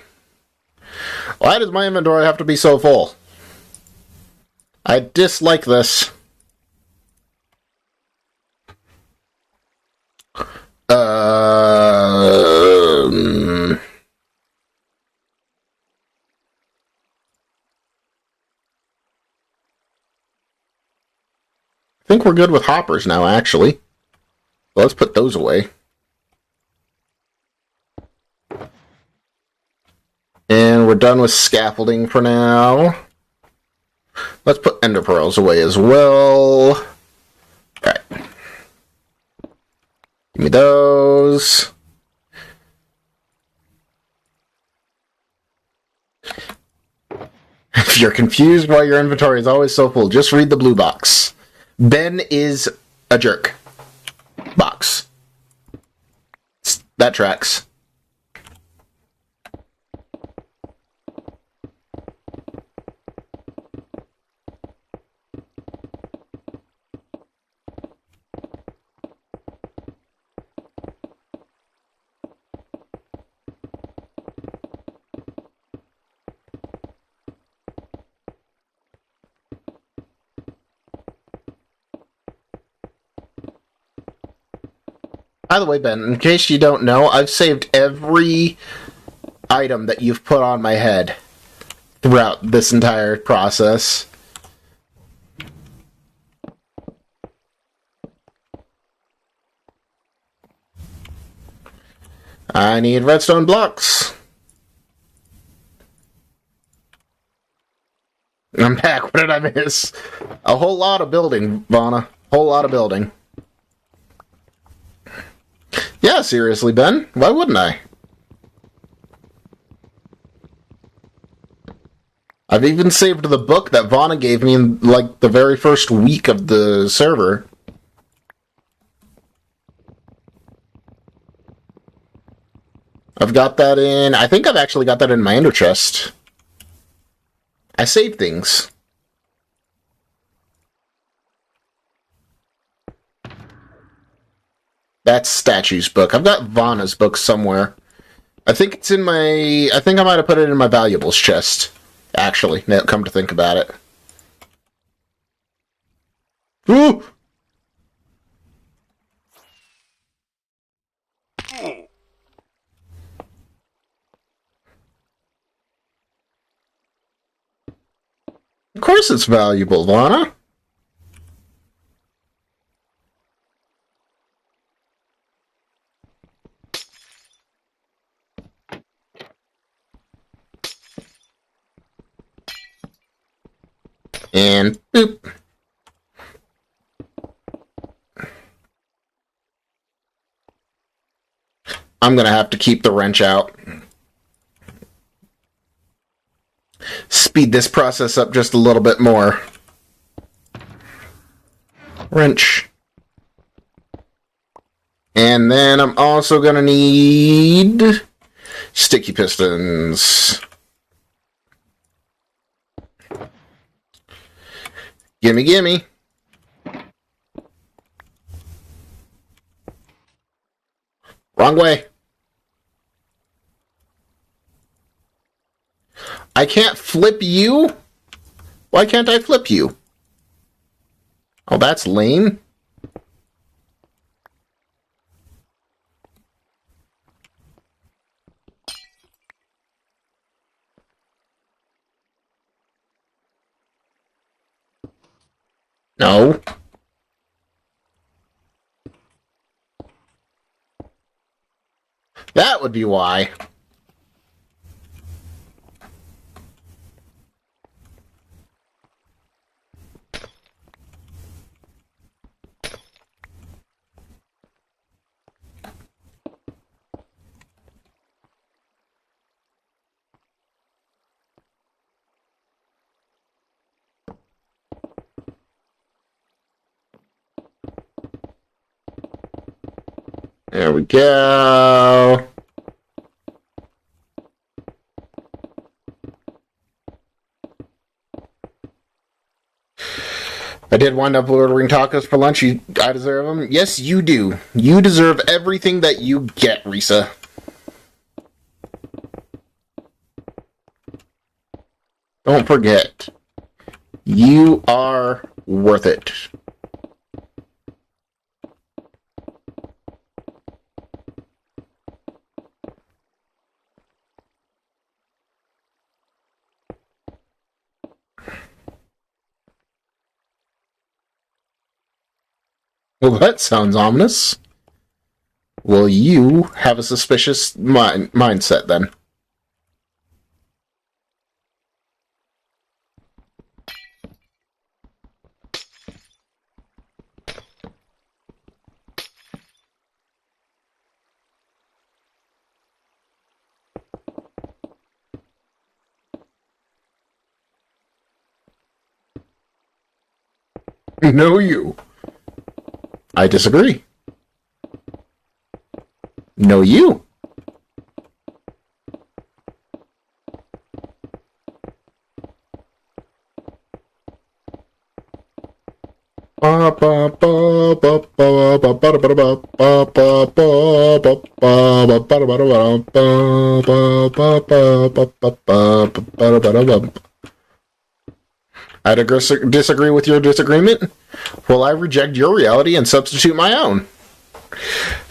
Why does my inventory have to be so full? I dislike this. think we're good with hoppers now, actually. Let's put those away. And we're done with scaffolding for now. Let's put ender pearls away as well. Alright. Give me those. If you're confused why your inventory is always so full, just read the blue box. Ben is a jerk. Box. That tracks. By the way, Ben, in case you don't know, I've saved every item that you've put on my head throughout this entire process. I need redstone blocks. I'm back. What did I miss? A whole lot of building, Vana. Whole lot of building. Yeah, seriously, Ben. Why wouldn't I? I've even saved the book that Vana gave me in, like, the very first week of the server. I've got that in... I think I've actually got that in my ender chest. I save things. That's Statue's book. I've got Vana's book somewhere. I think it's in my... I think I might have put it in my valuables chest. Actually, now come to think about it. Ooh! Of course it's valuable, Vana. And boop. I'm gonna have to keep the wrench out. Speed this process up just a little bit more. Wrench. And then I'm also gonna need sticky pistons. Gimme, gimme. Wrong way. I can't flip you? Why can't I flip you? Oh, that's lame. No. That would be why. There we go. I did wind up ordering tacos for lunch. I deserve them. Yes, you do. You deserve everything that you get, Risa. Don't forget. You are worth it. Well, that sounds ominous. Well, you have a suspicious mindset, then. No, you. I disagree. No, you. I disagree with your disagreement. Well, I reject your reality and substitute my own.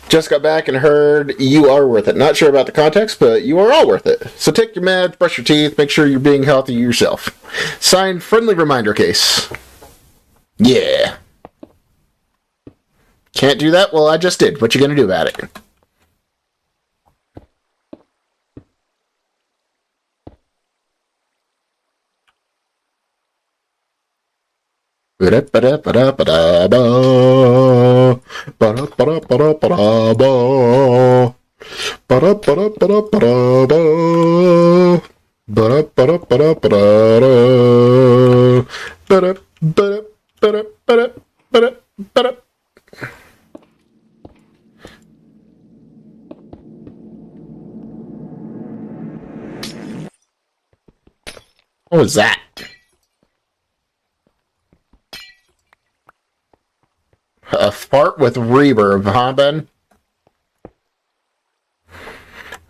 Just got back and heard you are worth it. Not sure about the context, but you are all worth it. So take your meds, brush your teeth, make sure you're being healthy yourself. Signed, Friendly Reminder Case. Yeah. Can't do that? Well, I just did. What you gonna do about it? What was that? A fart with reverb, huh, Ben?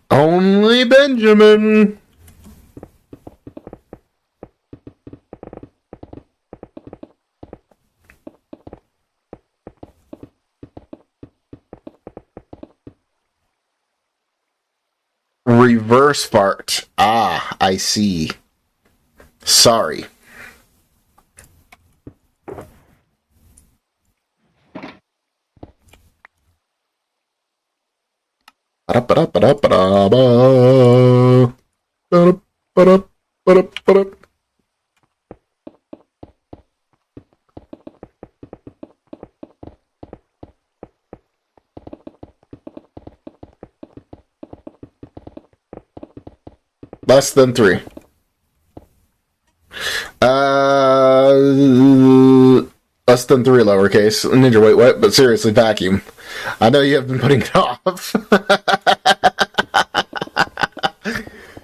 Only Benjamin. Reverse fart. Ah, I see. Sorry. Less than 3. Less than 3 lowercase. Ninja, wait, what? But seriously, vacuum. I know you have been putting it off.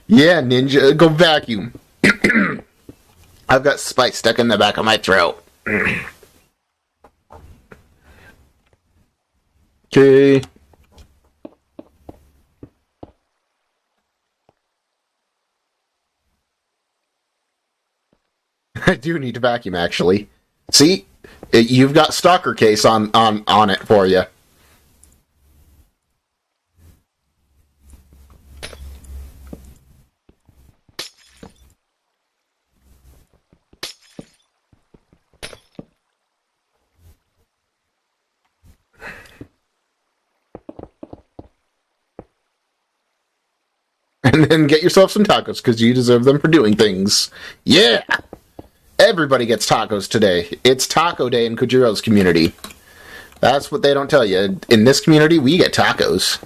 Yeah, Ninja, go vacuum. I've got spice stuck in the back of my throat. Okay. I do need to vacuum, actually. See? You've got stalker case on it for you. And then get yourself some tacos, because you deserve them for doing things. Yeah! Everybody gets tacos today. It's Taco Day in Kujiro's community. That's what they don't tell you. In this community, we get tacos.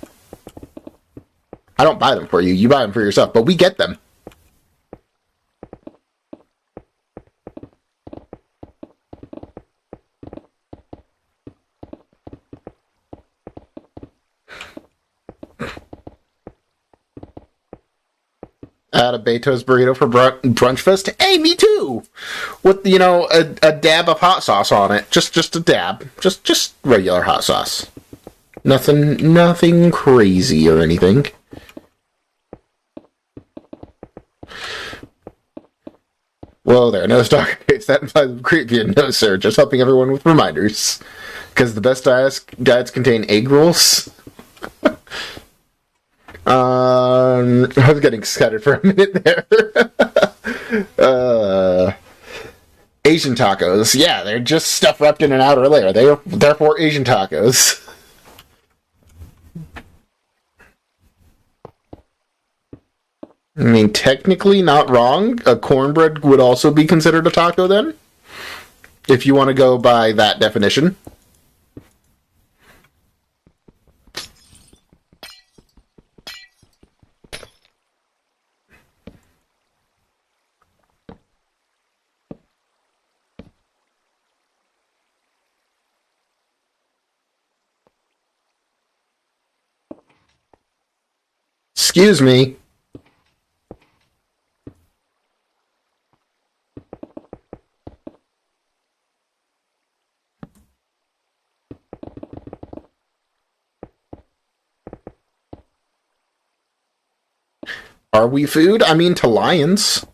I don't buy them for you. You buy them for yourself, but we get them. Add a Beto's burrito for brunch fest. Hey, me too. With a dab of hot sauce on it. Just a dab. Just regular hot sauce. Nothing crazy or anything. Whoa there, no stock case. That implies creepy. No, sir. Just helping everyone with reminders. Because the best diets contain egg rolls. I was getting scattered for a minute there. Asian tacos. Yeah, they're just stuff wrapped in an outer layer. They are therefore Asian tacos. I mean, technically not wrong. A cornbread would also be considered a taco then, if you want to go by that definition. Excuse me. Are we food? I mean, to lions.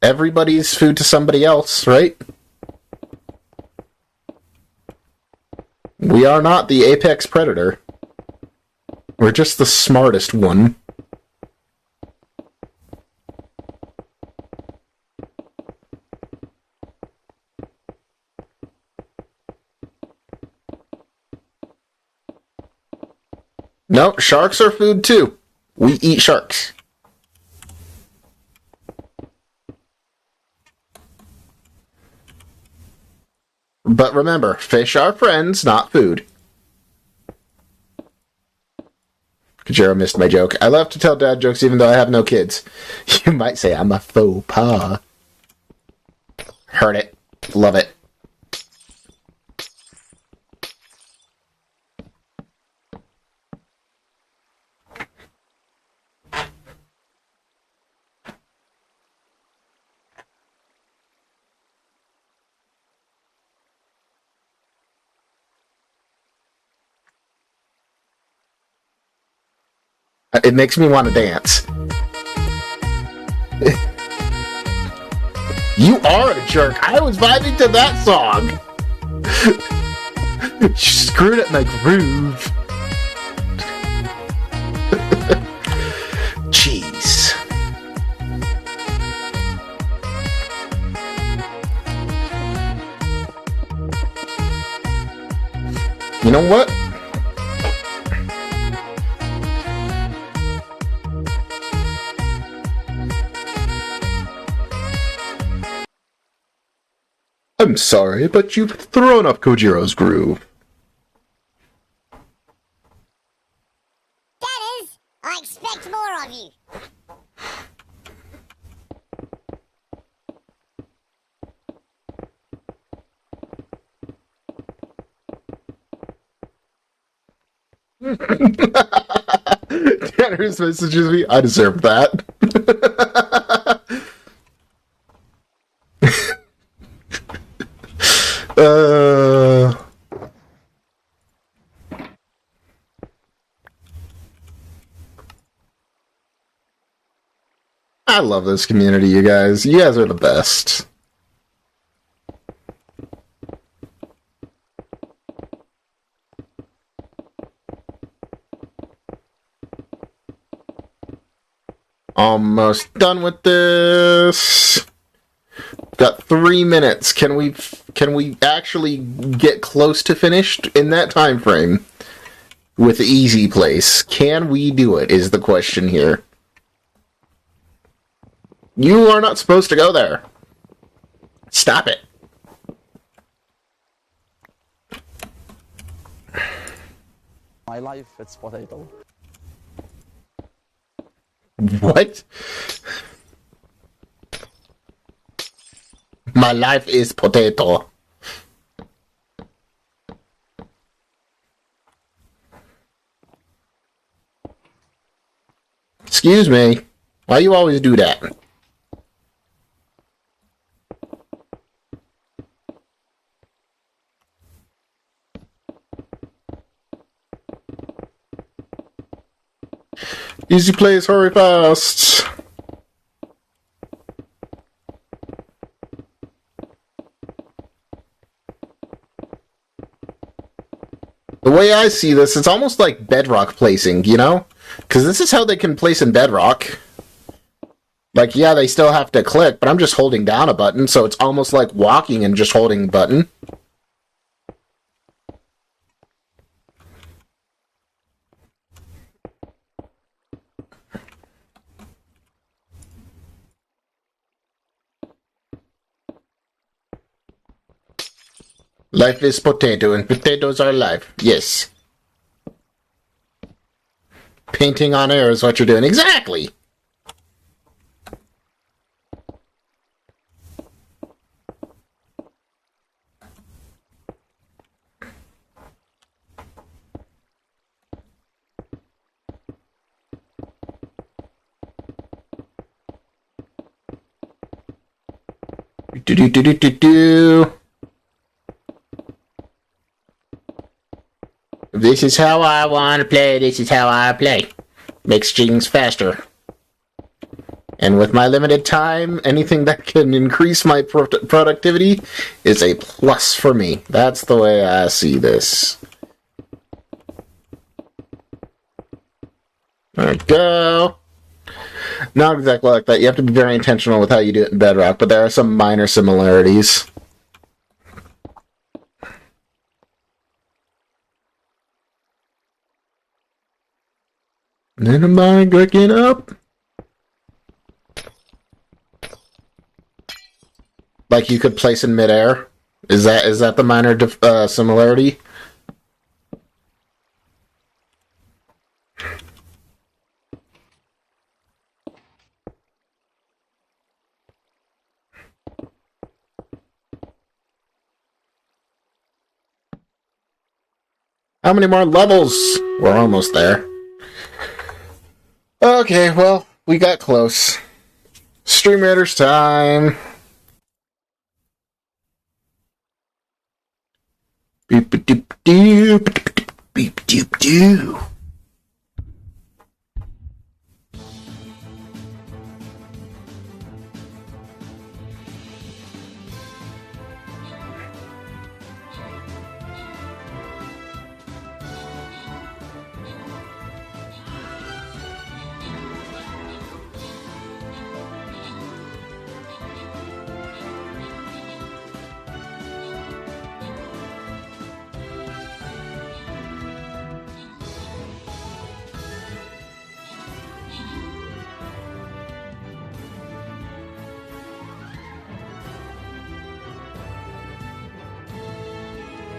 Everybody's food to somebody else, right? We are not the apex predator. We're just the smartest one. No, sharks are food too. We eat sharks. But remember, fish are friends, not food. Kajiro missed my joke. I love to tell dad jokes even though I have no kids. You might say I'm a faux pas. Heard it. Love it. It makes me want to dance. You are a jerk. I was vibing to that song. You screwed up my groove. Jeez. You know what? I'm sorry, but you've thrown off Kojiro's groove. That is, I expect more of you. Tanner's messages me. I deserve that. I love this community, you guys. You guys are the best. Almost done with this. Got 3 minutes. Can we actually get close to finished in that time frame with easy place? Can we do it? Is the question here. You are not supposed to go there. Stop it. My life, it's potato. What? My life is potato. Excuse me. Why you always do that? Easy plays, hurry fast. The way I see this, it's almost like bedrock placing, you know? Because this is how they can place in bedrock. Like, yeah, they still have to click, but I'm just holding down a button, so it's almost like walking and just holding a button. Life is potato, and potatoes are life. Yes. Painting on air is what you're doing. Exactly! Do-do-do-do-do-do. This is how I want to play. This is how I play. Makes things faster. And with my limited time, anything that can increase my productivity is a plus for me. That's the way I see this. There we go. Not exactly like that. You have to be very intentional with how you do it in Bedrock, but there are some minor similarities. Then am I looking up? Like you could place in midair? Is that the minor similarity? How many more levels? We're almost there. Okay, well, we got close. Stream Raiders time. Beep doop doo. Beep doop doo.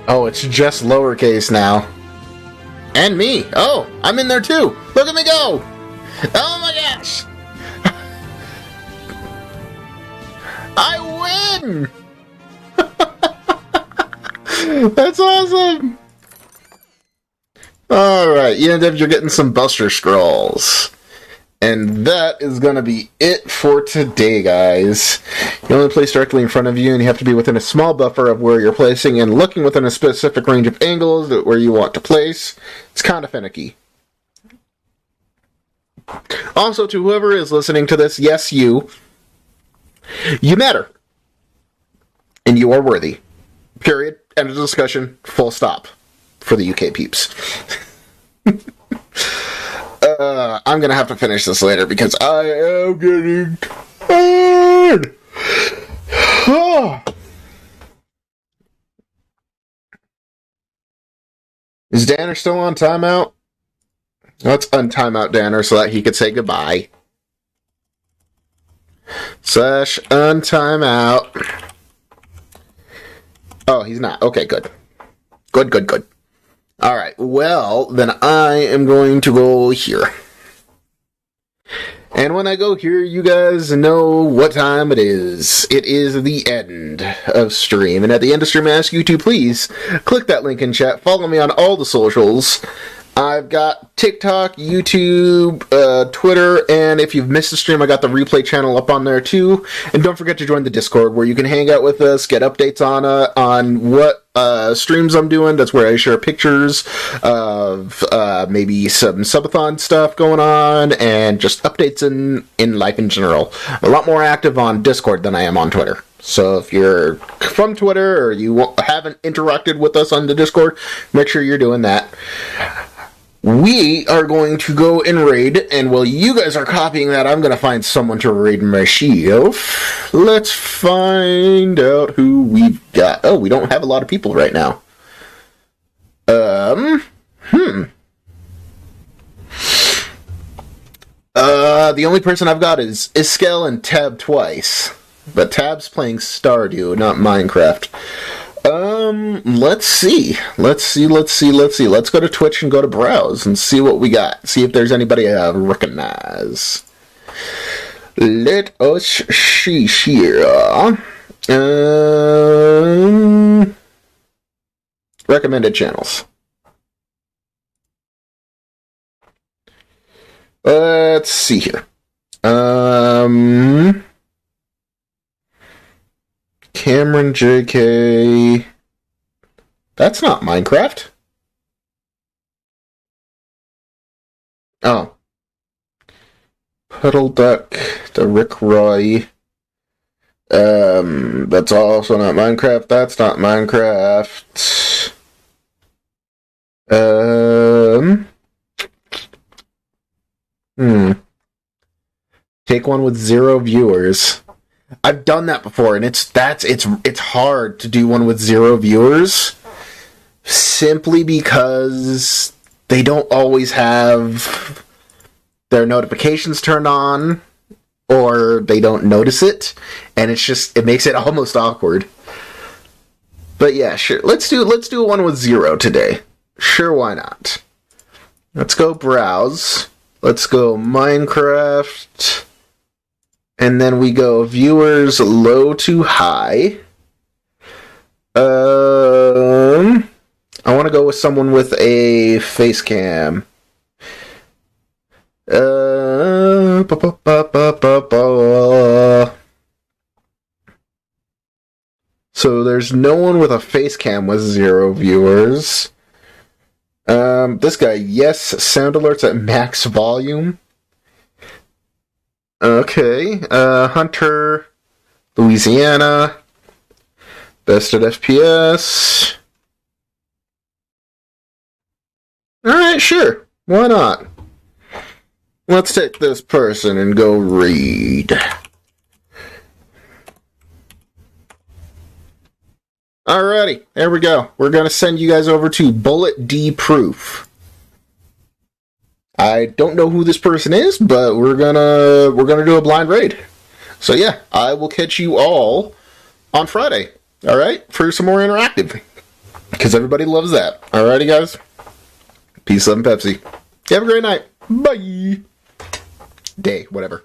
Oh, it's just lowercase now. And me. Oh, I'm in there too. Look at me go. Oh my gosh. I win. That's awesome. Alright, you're getting some Buster Scrolls. And that is going to be it for today, guys. You only place directly in front of you, and you have to be within a small buffer of where you're placing and looking within a specific range of angles where you want to place. It's kind of finicky. Also, to whoever is listening to this, yes, you matter. And you are worthy. Period. End of discussion. Full stop. For the UK peeps. I'm gonna have to finish this later because I am getting tired. Is Danner still on timeout? Let's untimeout Danner so that he could say goodbye. Slash untimeout. Oh, he's not. Okay, good. Good. Alright, well, then I am going to go here. And when I go here, you guys know what time it is. It is the end of stream. And at the end of stream, I ask you to please click that link in chat. Follow me on all the socials. I've got TikTok, YouTube, Twitter, and if you've missed the stream, I got the replay channel up on there too. And don't forget to join the Discord where you can hang out with us, get updates on what streams I'm doing. That's where I share pictures of maybe some subathon stuff going on and just updates in life in general. A lot more active on Discord than I am on Twitter. So if you're from Twitter or you haven't interacted with us on the Discord, make sure you're doing that. we are going to go and raid, and while you guys are copying that, I'm going to find someone to raid myself. Let's find out who we've got. Oh, we don't have a lot of people right now. The only person I've got is Iskel and Tab twice. But Tab's playing Stardew, not Minecraft. Let's see. Let's go to Twitch and go to Browse and see what we got. See if there's anybody I recognize. Let us see here. Recommended channels. Let's see here. Cameron JK. That's not Minecraft. Oh. Puddle Duck, the Rick Roy. That's also not Minecraft. That's not Minecraft. Take one with 0 viewers. I've done that before, and it's hard to do one with 0 viewers, simply because they don't always have their notifications turned on, or they don't notice it, and it makes it almost awkward. But yeah, sure. Let's do one with 0 today. Sure, why not? Let's go browse. Let's go Minecraft. And then we go viewers low to high. I want to go with someone with a face cam. So there's no one with a face cam with 0 viewers. This guy, yes, sound alerts at max volume. Okay, Hunter, Louisiana, best at FPS. Alright, sure, why not? Let's take this person and go read. Alrighty, there we go. We're gonna send you guys over to Bullet D Proof. I don't know who this person is, but we're gonna do a blind raid. So yeah, I will catch you all on Friday. Alright? For some more interactive. Because everybody loves that. Alrighty guys. Peace, love, and Pepsi. You have a great night. Bye. Day, whatever.